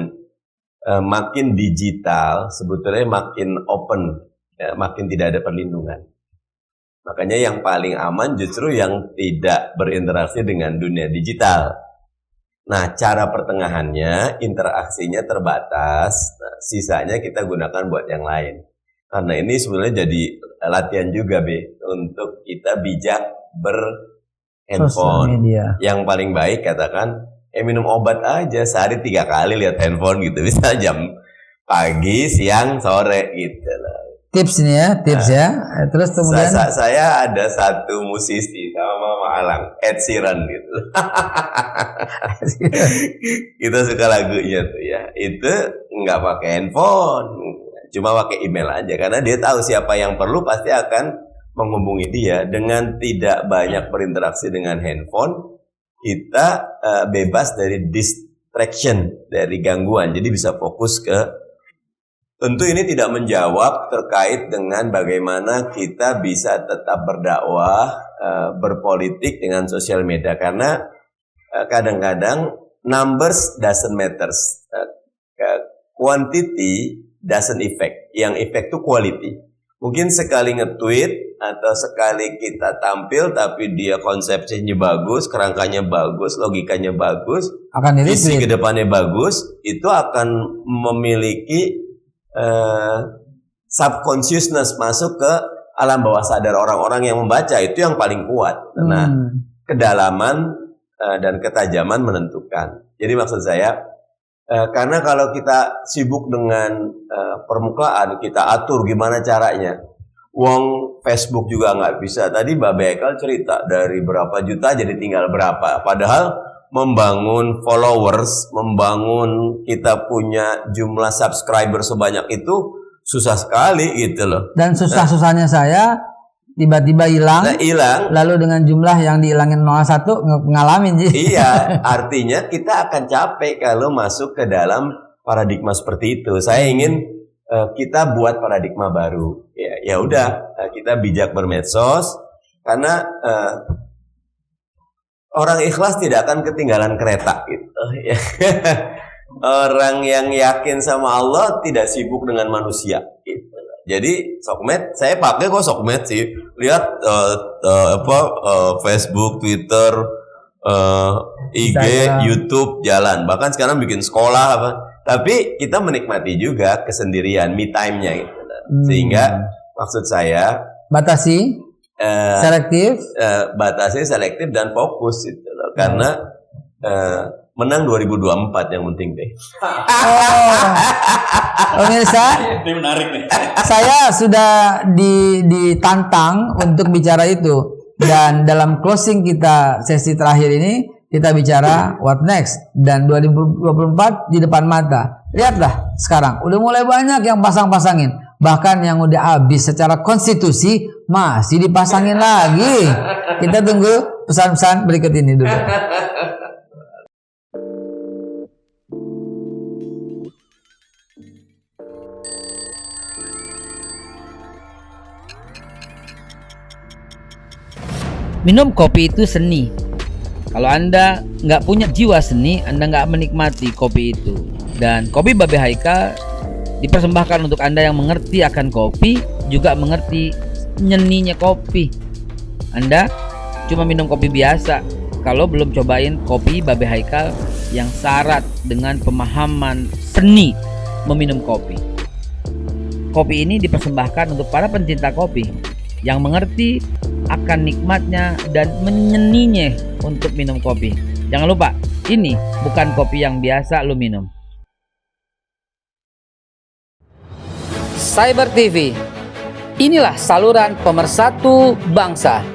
Speaker 2: makin digital sebetulnya makin open ya, makin tidak ada perlindungan. Makanya yang paling aman justru yang tidak berinteraksi dengan dunia digital. Nah, cara pertengahannya, interaksinya terbatas, nah, sisanya kita gunakan buat yang lain. Karena ini sebenarnya jadi latihan juga, Be, untuk kita bijak berhandphone. Yang paling baik katakan, minum obat aja, sehari 3 kali lihat handphone gitu, bisa jam pagi, siang, sore gitu lah.
Speaker 1: Tips nih ya, tips ya. Terus kemudian
Speaker 2: saya ada satu musisi sama Mama Alang, Ed Sheeran gitu. Kita suka lagunya tuh ya. Itu nggak pakai handphone, cuma pakai email aja karena dia tahu siapa yang perlu pasti akan menghubungi dia. Dengan tidak banyak berinteraksi dengan handphone, kita bebas dari distraction, dari gangguan. Jadi bisa fokus ke. Tentu ini tidak menjawab terkait dengan bagaimana kita bisa tetap berdakwah, berpolitik dengan sosial media. Karena kadang-kadang numbers doesn't matters. Quantity doesn't effect. Yang effect itu quality. Mungkin sekali nge-tweet atau sekali kita tampil tapi dia konsepsinya bagus, kerangkanya bagus, logikanya bagus, visi ke depannya bagus, itu akan memiliki subconsciousness masuk ke alam bawah sadar orang-orang yang membaca. Itu yang paling kuat. Nah, kedalaman dan ketajaman menentukan. Jadi maksud saya, karena kalau kita sibuk dengan permukaan, kita atur gimana caranya. Wong Facebook juga nggak bisa. Tadi Mbak Bekal cerita dari berapa juta jadi tinggal berapa. Padahal membangun followers, membangun kita punya jumlah subscriber sebanyak itu susah sekali gitu loh. Dan
Speaker 1: susah-susahnya saya tiba-tiba hilang. Lalu dengan jumlah yang dihilangin 01 ngalamin sih.
Speaker 2: Iya, artinya kita akan capek kalau masuk ke dalam paradigma seperti itu. Saya ingin kita buat paradigma baru. Ya udah, kita bijak bermedsos karena orang ikhlas tidak akan ketinggalan kereta gitu. Orang yang yakin sama Allah tidak sibuk dengan manusia gitu. Jadi Sokmed, saya pakai kok Sokmed sih. Lihat Facebook, Twitter, IG, YouTube jalan. Bahkan sekarang bikin sekolah apa. Tapi kita menikmati juga kesendirian, me time-nya gitu. Sehingga maksud saya
Speaker 1: batasi selektif,
Speaker 2: batasi selektif dan fokus gitu loh. Karena menang 2024 yang penting deh.
Speaker 1: Pemirsa,
Speaker 4: ini menarik nih.
Speaker 1: Saya sudah ditantang untuk bicara itu dan dalam closing kita sesi terakhir ini kita bicara what next dan 2024 di depan mata. Lihatlah sekarang udah mulai banyak yang pasang-pasangin. Bahkan yang udah habis secara konstitusi masih dipasangin lagi. Kita tunggu pesan-pesan berikut ini dulu. Minum kopi itu seni. Kalau Anda nggak punya jiwa seni, Anda nggak menikmati kopi itu. Dan kopi Babe Haikal dipersembahkan untuk Anda yang mengerti akan kopi, juga mengerti nyeninya kopi. Anda cuma minum kopi biasa kalau belum cobain kopi Babe Haikal yang syarat dengan pemahaman seni meminum kopi. Kopi ini dipersembahkan untuk para pencinta kopi yang mengerti akan nikmatnya dan menyeninya untuk minum kopi. Jangan lupa, ini bukan kopi yang biasa lu minum. Cyber TV, inilah saluran pemersatu bangsa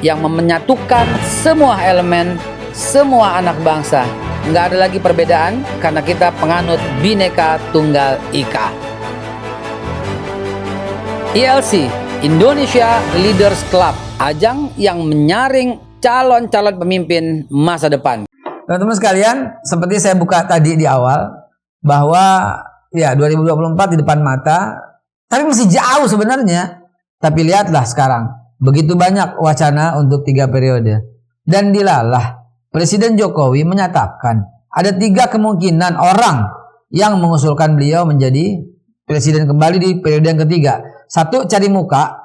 Speaker 1: yang menyatukan semua elemen, semua anak bangsa. Nggak ada lagi perbedaan karena kita penganut Bhinneka Tunggal Ika. ILC, Indonesia Leaders Club, ajang yang menyaring calon-calon pemimpin masa depan. Teman-teman sekalian, seperti saya buka tadi di awal, bahwa ya 2024 di depan mata, tapi masih jauh sebenarnya. Tapi lihatlah sekarang, begitu banyak wacana untuk 3 periode. Dan dilalah, Presiden Jokowi menyatakan ada 3 kemungkinan orang yang mengusulkan beliau menjadi presiden kembali di periode yang ketiga. 1, cari muka.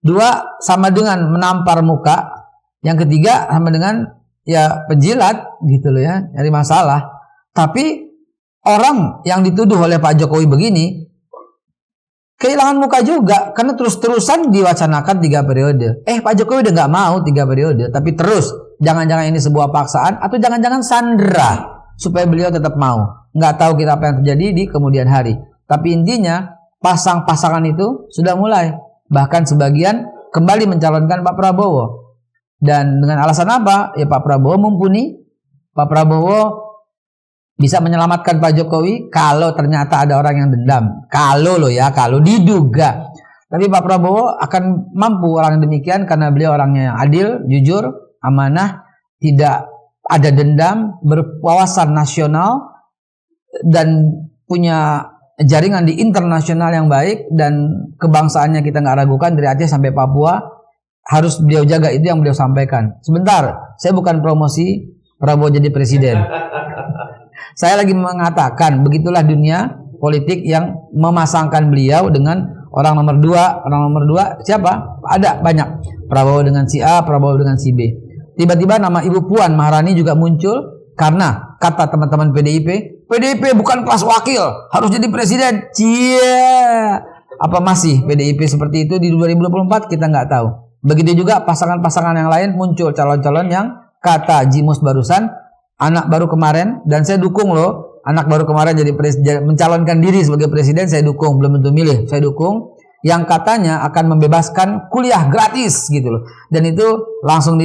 Speaker 1: 2, sama dengan menampar muka. Yang ketiga, sama dengan ya penjilat gitu loh ya, nyari masalah. Tapi orang yang dituduh oleh Pak Jokowi begini kehilangan muka juga karena terus-terusan diwacanakan 3 periode. Pak Jokowi udah nggak mau 3 periode, tapi terus. Jangan-jangan ini sebuah paksaan atau jangan-jangan sandera supaya beliau tetap mau. Nggak tahu kita apa yang terjadi di kemudian hari. Tapi intinya pasangan itu sudah mulai. Bahkan sebagian kembali mencalonkan Pak Prabowo. Dan dengan alasan apa? Ya Pak Prabowo mumpuni. Pak Prabowo bisa menyelamatkan Pak Jokowi kalau ternyata ada orang yang dendam. Kalau diduga. Tapi Pak Prabowo akan mampu orang yang demikian karena beliau orangnya yang adil, jujur, amanah, tidak ada dendam, berwawasan nasional, dan punya jaringan di internasional yang baik, dan kebangsaannya kita nggak ragukan dari Aceh sampai Papua harus beliau jaga. Itu yang beliau sampaikan. Sebentar, saya bukan promosi Prabowo jadi presiden. Saya lagi mengatakan begitulah dunia politik yang memasangkan beliau dengan orang nomor 2. Orang nomor 2 siapa? Ada banyak. Prabowo dengan si A, Prabowo dengan si B. Tiba-tiba nama Ibu Puan Maharani juga muncul karena kata teman-teman PDIP bukan kelas wakil, harus jadi presiden. Apa masih PDIP seperti itu di 2024? Kita nggak tahu. Begitu juga pasangan-pasangan yang lain muncul calon-calon yang kata Jimus barusan, anak baru kemarin, dan saya dukung loh, anak baru kemarin jadi mencalonkan diri sebagai presiden, saya dukung, belum tentu milih, saya dukung, yang katanya akan membebaskan kuliah gratis gitu loh. Dan itu langsung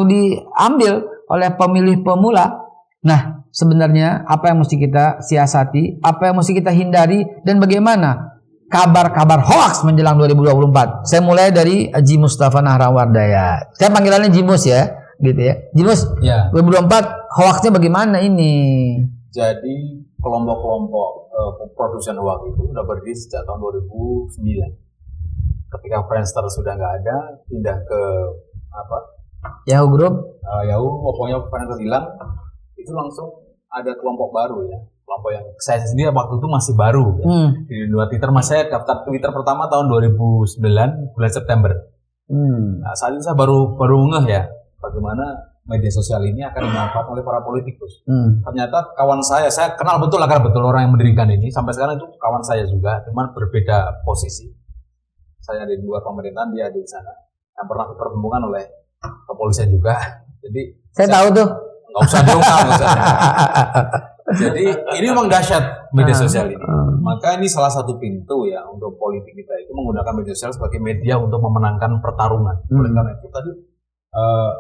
Speaker 1: diambil oleh pemilih pemula. Nah, sebenarnya apa yang mesti kita siasati, apa yang mesti kita hindari, dan bagaimana kabar-kabar hoax menjelang 2024. Saya mulai dari Haji Mustafa Nahrawardaya. Saya panggilannya Jimus ya, gitu ya. Jimus, ya. 2024 hoaxnya bagaimana ini?
Speaker 3: Jadi kelompok-kelompok produsen hoax itu sudah berdiri sejak tahun 2009. Ketika Friendster sudah nggak ada, pindah ke
Speaker 1: Yahoo Group,
Speaker 3: pokoknya Friendster hilang, itu langsung ada kelompok baru ya. Kelompok yang saya sendiri waktu itu masih baru ya. Di dunia Twitter, saya daftar Twitter pertama tahun 2009 bulan September. Nah, saat itu saya baru ngeh ya bagaimana media sosial ini akan dimanfaatkan oleh para politikus. Ternyata kawan saya kenal betul orang yang mendirikan ini, sampai sekarang itu kawan saya juga, cuman berbeda posisi. Saya di luar pemerintahan, dia di sana. Yang pernah dipertemukan oleh kepolisian juga. Jadi
Speaker 1: saya tahu tuh.
Speaker 3: Nggak usah diungkap maksudnya. Jadi ini memang dahsyat media sosial ini. Maka ini salah satu pintu ya untuk politik kita itu menggunakan media sosial sebagai media untuk memenangkan pertarungan. Oleh karena itu tadi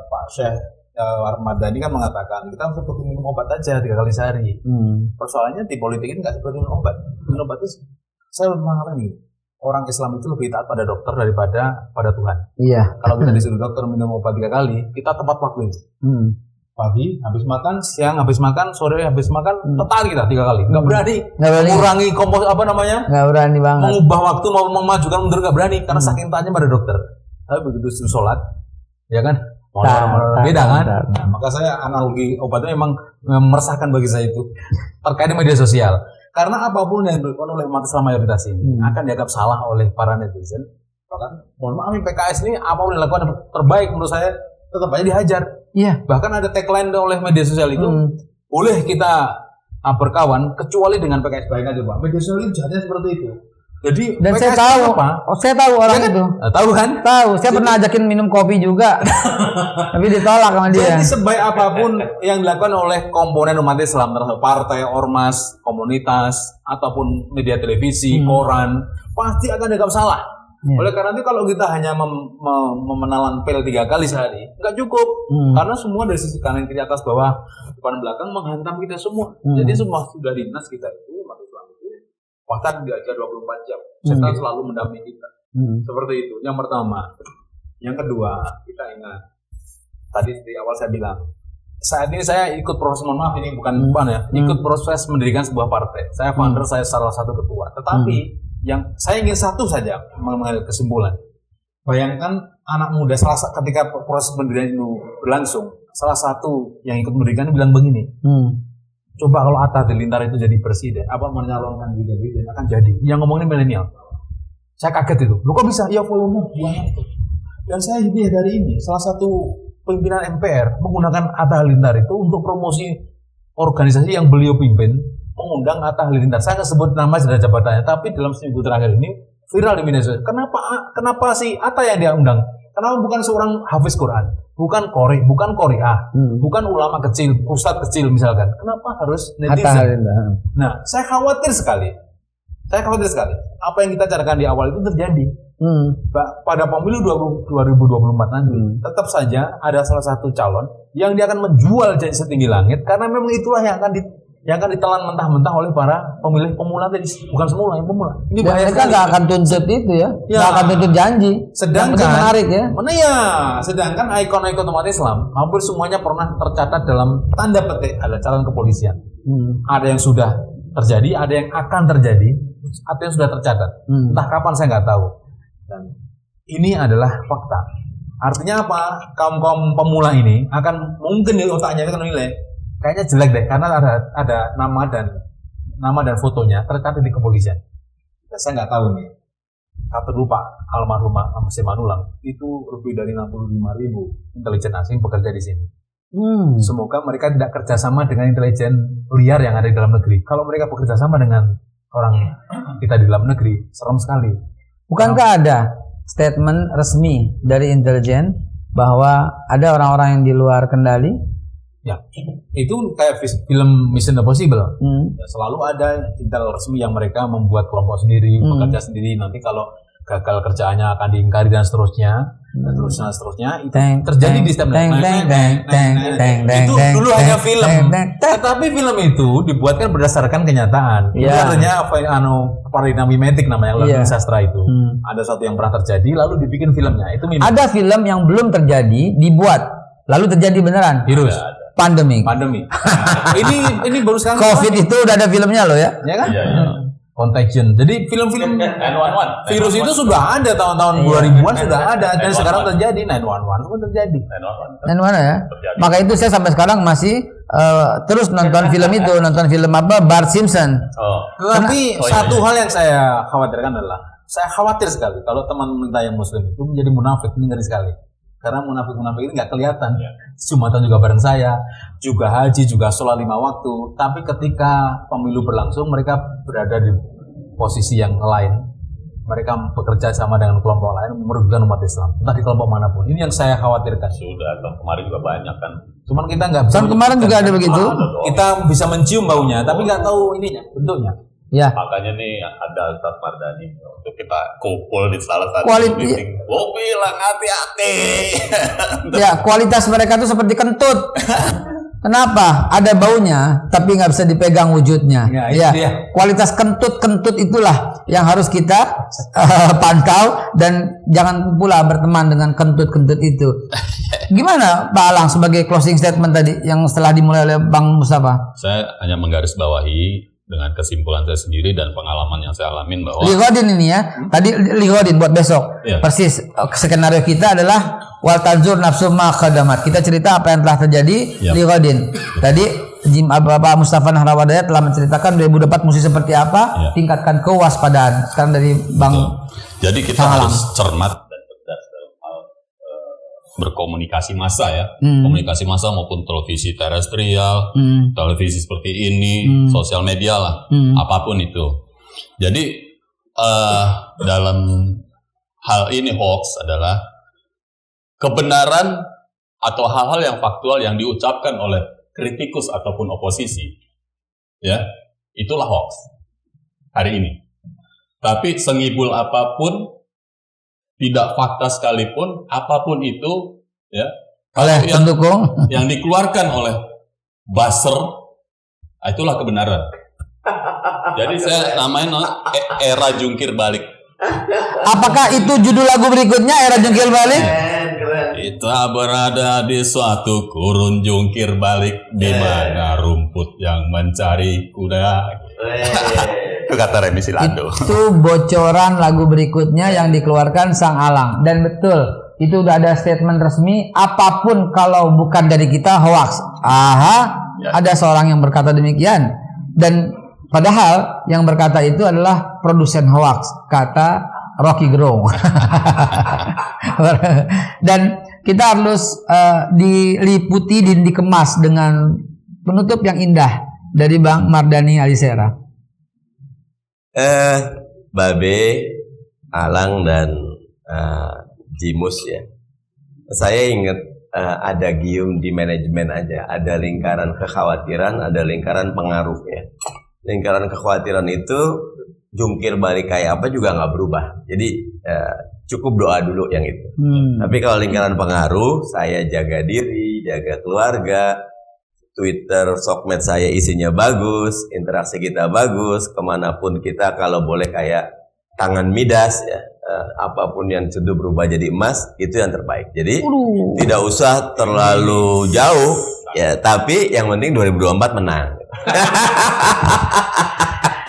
Speaker 3: Pak Syekh Ahmad Dhani kan mengatakan kita harus seperti minum obat aja 3 kali sehari. Persoalannya di politik ini nggak seperti minum obat. Minum obat itu saya mengatakan ini, orang Islam itu lebih taat pada dokter daripada pada Tuhan. Iya. Kalau kita disuruh dokter minum obat 3 kali, kita tepat waktu itu. Pagi habis makan, siang habis makan, sore habis makan, tepat kita 3 kali. Nggak berani. Mengurangi nggak berani banget. Mengubah waktu, mau memajukan mundur nggak berani karena saking taatnya pada dokter. Tapi begitu sholat, ya kan? Beda kan? Nah, maka saya analogi obatnya memang meresahkan bagi saya itu terkait dengan media sosial. Karena apapun yang dilakukan oleh umat Islam mayoritas ini akan dianggap salah oleh para netizen. Bahkan mohon maaf PKS ini apapun yang dilakukan terbaik menurut saya tetap aja dihajar.
Speaker 1: Iya.
Speaker 3: Bahkan ada tagline oleh media sosial itu boleh kita berkawan kecuali dengan PKS baik aja Pak. Media sosial itu jahatnya seperti itu. Jadi
Speaker 1: Dan
Speaker 3: PKS
Speaker 1: saya tahu,
Speaker 3: apa?
Speaker 1: saya tahu orang
Speaker 3: Ya kan?
Speaker 1: itu.
Speaker 3: Tahu kan?
Speaker 1: Tahu, saya pernah ajakin minum kopi juga. Tapi ditolak sama dia.
Speaker 3: Jadi sebaik apapun yang dilakukan oleh komponen umat Islam terhadap partai, ormas, komunitas, ataupun media televisi, koran, pasti akan dianggap salah.
Speaker 1: Ya.
Speaker 3: Oleh karena itu kalau kita hanya memenalan pel 3 kali sehari, nggak cukup. Karena semua dari sisi kanan, kiri, atas, bawah, depan, belakang menghantam kita semua. Jadi semua sudah dinas kita itu, umat Islam itu, bahkan diajar 24 jam. Setan selalu mendampingi kita. Seperti itu. Yang pertama. Yang kedua, kita ingat. Tadi di awal saya bilang, saat ini saya ikut proses, mohon maaf ini bukan ya, ikut proses mendirikan sebuah partai. Saya founder, saya salah satu ketua. Tetapi yang saya ingin satu saja mengambil kesimpulan. Bayangkan anak muda ketika proses pendirian itu berlangsung, salah satu yang ikut mendirikan bilang begini. Coba kalau Atta Halilintar itu jadi presiden, apa menyalonkan diri presiden akan jadi. Yang ngomongin milenial. Saya kaget itu. Lu kok bisa? Ya volume banyak itu. Dan saya dari ini salah satu pimpinan MPR menggunakan Atta Halilintar itu untuk promosi organisasi yang beliau pimpin, mengundang Atta Halilintar. Saya nggak sebut nama dan jabatannya, tapi dalam seminggu terakhir ini viral di media sosial. Kenapa si Atta yang dia undang? Kenapa bukan seorang hafiz Quran, bukan qori'ah, bukan ulama kecil, ustadz kecil misalkan? Kenapa harus netizen? Nah, saya khawatir sekali. Apa yang kita carakan di awal itu terjadi. Pada pemilu 2024 nanti, tetap saja ada salah satu calon yang dia akan menjual janji setinggi langit karena memang itulah yang akan ditelan mentah-mentah oleh para pemilih pemula tadi, bukan semula yang pemula. Ini bahaya
Speaker 1: mereka nggak akan tuntut itu ya, nggak akan tuntut janji.
Speaker 3: Sedangkan
Speaker 1: menarik ya.
Speaker 3: Sedangkan ikon-ikon umat Islam hampir semuanya pernah tercatat dalam tanda petik ada calon kepolisian. Ada yang sudah terjadi, ada yang akan terjadi, ada yang sudah tercatat. Entah kapan saya nggak tahu. Dan ini adalah fakta. Artinya apa? Kaum pemula ini akan mungkin di otaknya itu nilai kayaknya jelek deh karena ada nama dan fotonya tercatat di kepolisian. Ya, saya nggak tahu nih. Kata lupa almarhum Mas Manulang itu lebih dari 65.000 intelijen asing bekerja di sini. Semoga mereka tidak kerjasama dengan intelijen liar yang ada di dalam negeri. Kalau mereka bekerjasama dengan orang kita di dalam negeri, serem sekali.
Speaker 1: Bukankah ada statement resmi dari intelijen bahwa ada orang-orang yang di luar kendali?
Speaker 3: Ya, itu kayak film Mission Impossible. Ya, selalu ada intel resmi yang mereka membuat kelompok sendiri, bekerja sendiri. Nanti kalau gagal kerjaannya akan diingkari dan seterusnya. Itu terjadi di setiap itu dulu hanya film. Tetapi film itu dibuatkan berdasarkan kenyataan. Itu artinya paradigma mimetik namanya dalam sastra itu. Ada satu yang pernah terjadi lalu dibikin filmnya. Itu mimetik.
Speaker 1: Ada film yang belum terjadi dibuat lalu terjadi beneran.
Speaker 3: Virus.
Speaker 1: Pandemi.
Speaker 3: Nah, ini baru sekarang.
Speaker 1: COVID itu udah ada filmnya loh ya.
Speaker 3: Ya kan? Contagion. Jadi film-film
Speaker 4: 911
Speaker 3: virus itu sudah ada tahun-tahun 2000-an sudah ada dan sekarang terjadi 911 pun terjadi.
Speaker 1: 911 ya. Maka itu saya sampai sekarang masih terus nonton film itu, nonton film apa Bart Simpson.
Speaker 3: Tapi satu hal yang saya khawatirkan adalah saya khawatir sekali kalau teman kita yang muslim itu menjadi munafik, ini ngeri sekali. Karena munafik-munafik ini nggak kelihatan. Jumatan juga bareng saya, juga haji, juga sholat 5 waktu. Tapi ketika pemilu berlangsung, mereka berada di posisi yang lain. Mereka bekerja sama dengan kelompok lain, merugikan umat Islam. Entah di kelompok manapun. Ini yang saya khawatirkan.
Speaker 4: Sudah, kemarin juga banyak kan.
Speaker 3: Cuman kita nggak bisa.
Speaker 1: Tahun kemarin juga ada begitu.
Speaker 3: Kita bisa mencium baunya, tapi nggak tahu ininya, bentuknya.
Speaker 1: Ya.
Speaker 4: Makanya nih ada Ustaz Mardani untuk kita kumpul di salah satu
Speaker 1: meeting.
Speaker 4: Gua bilang hati-hati.
Speaker 1: Ya, kualitas mereka tuh seperti kentut. Kenapa? Ada baunya, tapi nggak bisa dipegang wujudnya. Ya, kualitas kentut itulah yang harus kita pantau dan jangan pula berteman dengan kentut-kentut itu. Gimana Pak Alang sebagai closing statement tadi yang setelah dimulai oleh Bang Mustafa?
Speaker 4: Saya hanya menggarisbawahi dengan kesimpulan saya sendiri dan pengalaman yang saya alamin bahwa
Speaker 1: Lihodin ini ya. Tadi Lihodin buat besok.
Speaker 4: Ya.
Speaker 1: Persis skenario kita adalah wal tanzur nafsu ma qaddamat. Kita cerita apa yang telah terjadi
Speaker 4: Yap.
Speaker 1: li ghadin. Tadi Bapak Mustafa Nahrawadaya telah menceritakan 2024 mesti seperti apa, tingkatkan kewaspadaan. Sekarang dari Bang.
Speaker 4: Jadi kita
Speaker 1: Sangalang.
Speaker 4: harus cermat dan cerdas dalam hal berkomunikasi massa ya, komunikasi massa maupun televisi terestrial, televisi seperti ini, sosial media lah, apapun itu. Jadi dalam hal ini hoax adalah kebenaran atau hal-hal yang faktual yang diucapkan oleh kritikus ataupun oposisi, ya, itulah hoax hari ini. Tapi sengibul apapun, tidak fakta sekalipun, apapun itu, ya,
Speaker 1: Oleh
Speaker 4: yang,
Speaker 1: pendukung.
Speaker 4: yang dikeluarkan oleh buzzer, itulah kebenaran. Jadi saya namain era jungkir balik.
Speaker 1: Apakah itu judul lagu berikutnya, Era Jungkir Balik?
Speaker 4: Kita berada di suatu gurun jungkir balik di mana rumput yang mencari kuda. Itu kata Remi Silando.
Speaker 1: Itu bocoran lagu berikutnya yang dikeluarkan Sang Alang. Dan betul, itu udah ada statement resmi, apapun kalau bukan dari kita hoax. Ada seorang yang berkata demikian. Dan padahal yang berkata itu adalah produsen hoax, kata Rocky Gerung. Dan kita harus diliputi dan dikemas dengan penutup yang indah dari Bang Mardhani Alisera.
Speaker 2: Babe, Alang dan Jimus ya. Saya ingat ada gium di manajemen aja, ada lingkaran kekhawatiran, ada lingkaran pengaruh ya. Lingkaran kekhawatiran itu jungkir balik kayak apa juga nggak berubah. Jadi cukup doa dulu yang itu. Tapi kalau lingkaran pengaruh, saya jaga diri, jaga keluarga. Twitter, sosmed saya isinya bagus, interaksi kita bagus, kemanapun kita kalau boleh kayak tangan Midas ya, apapun yang sudah berubah jadi emas itu yang terbaik. Jadi tidak usah terlalu jauh ya, tapi yang penting 2024 menang.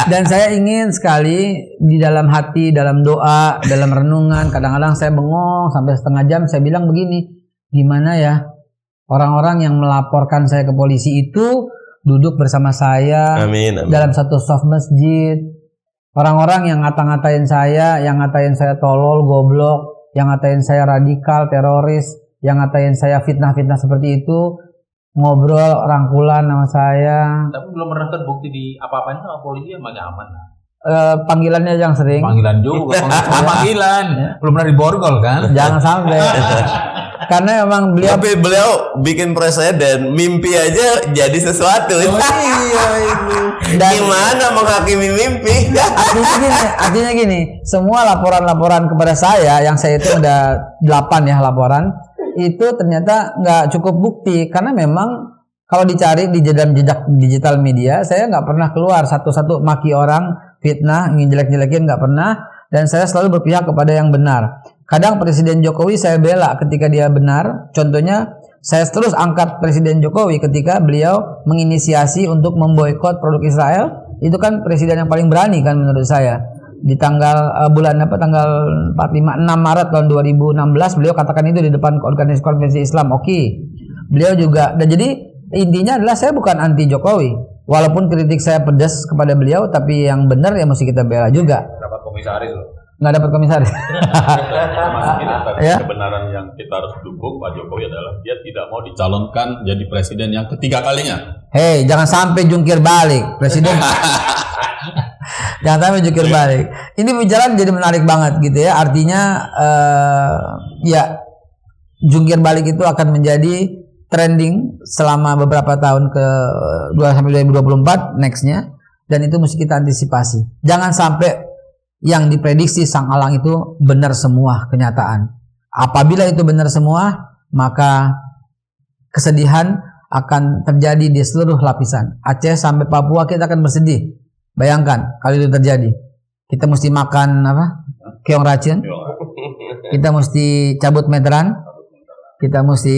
Speaker 1: Dan saya ingin sekali di dalam hati, dalam doa, dalam renungan, kadang-kadang saya bengong sampai setengah jam, saya bilang begini, gimana ya orang-orang yang melaporkan saya ke polisi itu duduk bersama saya
Speaker 2: Amin.
Speaker 1: dalam satu soft masjid. Orang-orang yang ngata-ngatain saya, yang ngatain saya tolol, goblok, yang ngatain saya radikal, teroris, yang ngatain saya fitnah-fitnah seperti itu, ngobrol, rangkulan sama saya.
Speaker 3: Tapi belum pernah terbukti di apa-apain sama polisi, emang aman.
Speaker 1: Panggilannya yang sering.
Speaker 3: Panggilan juga, panggilan. Belum pernah diborgol kan?
Speaker 1: Jangan sampai. Karena memang beliau.
Speaker 2: Tapi beliau bikin presiden, mimpi aja jadi sesuatu.
Speaker 3: Iya itu.
Speaker 1: Dan
Speaker 2: Gimana menghakimi mimpi?
Speaker 1: artinya gini, semua laporan-laporan kepada saya yang saya itu ada 8 ya laporan, itu ternyata nggak cukup bukti karena memang kalau dicari di dalam jejak digital media, saya nggak pernah keluar satu-satu maki orang, fitnah, ngejelek-jelekin, nggak pernah, dan saya selalu berpihak kepada yang benar. Kadang Presiden Jokowi saya bela ketika dia benar. Contohnya saya terus angkat Presiden Jokowi ketika beliau menginisiasi untuk memboikot produk Israel. Itu kan presiden yang paling berani kan menurut saya. Di tanggal tanggal 6 Maret tahun 2016 beliau katakan itu di depan organisasi konvensi Islam. Oke. Beliau juga, dan jadi intinya adalah saya bukan anti Jokowi. Walaupun kritik saya pedas kepada beliau, tapi yang benar ya mesti kita bela juga.
Speaker 3: Dapat komisaris loh.
Speaker 1: Nggak dapat komisaris.
Speaker 4: Ya? Kebenaran yang kita harus dukung Pak Jokowi adalah dia tidak mau dicalonkan jadi presiden yang ketiga kalinya.
Speaker 1: Hei, jangan sampai jungkir balik presiden. Jangan sampai jungkir balik. Ini bicara jadi menarik banget gitu ya. Artinya ya jungkir balik itu akan menjadi trending selama beberapa tahun ke 2024 nextnya, dan itu mesti kita antisipasi. Jangan sampai yang diprediksi Sang Alang itu benar semua kenyataan. Apabila itu benar semua, maka kesedihan akan terjadi di seluruh lapisan. Aceh sampai Papua kita akan bersedih. Bayangkan kalau itu terjadi. Kita mesti makan apa? Keong racun. Kita mesti cabut meteran. Kita mesti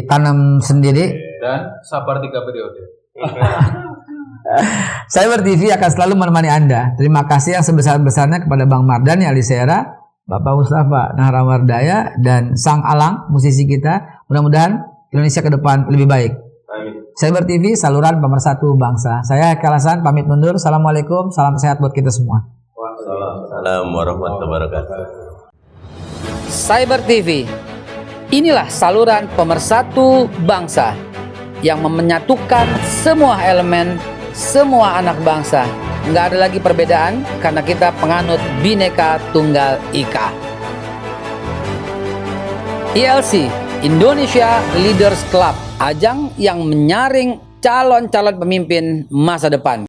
Speaker 1: tanam sendiri.
Speaker 3: Dan sabar 3 periode.
Speaker 1: Cyber TV akan selalu menemani Anda. Terima kasih yang sebesar-besarnya kepada Bang Mardhani Alisera Bapak Mustafa Nahrawardaya dan Sang Alang, musisi kita. Mudah-mudahan Indonesia ke depan lebih baik. Cyber TV, saluran pemersatu bangsa. Saya Eka Hasan, pamit mundur. Assalamualaikum, salam sehat buat kita semua.
Speaker 2: Waalaikumsalam warahmatullahi wabarakatuh.
Speaker 1: Cyber TV, inilah saluran pemersatu bangsa yang menyatukan semua elemen, semua anak bangsa. Nggak ada lagi perbedaan karena kita penganut Bhinneka Tunggal Ika. ILC, Indonesia Leaders Club, ajang yang menyaring calon-calon pemimpin masa depan.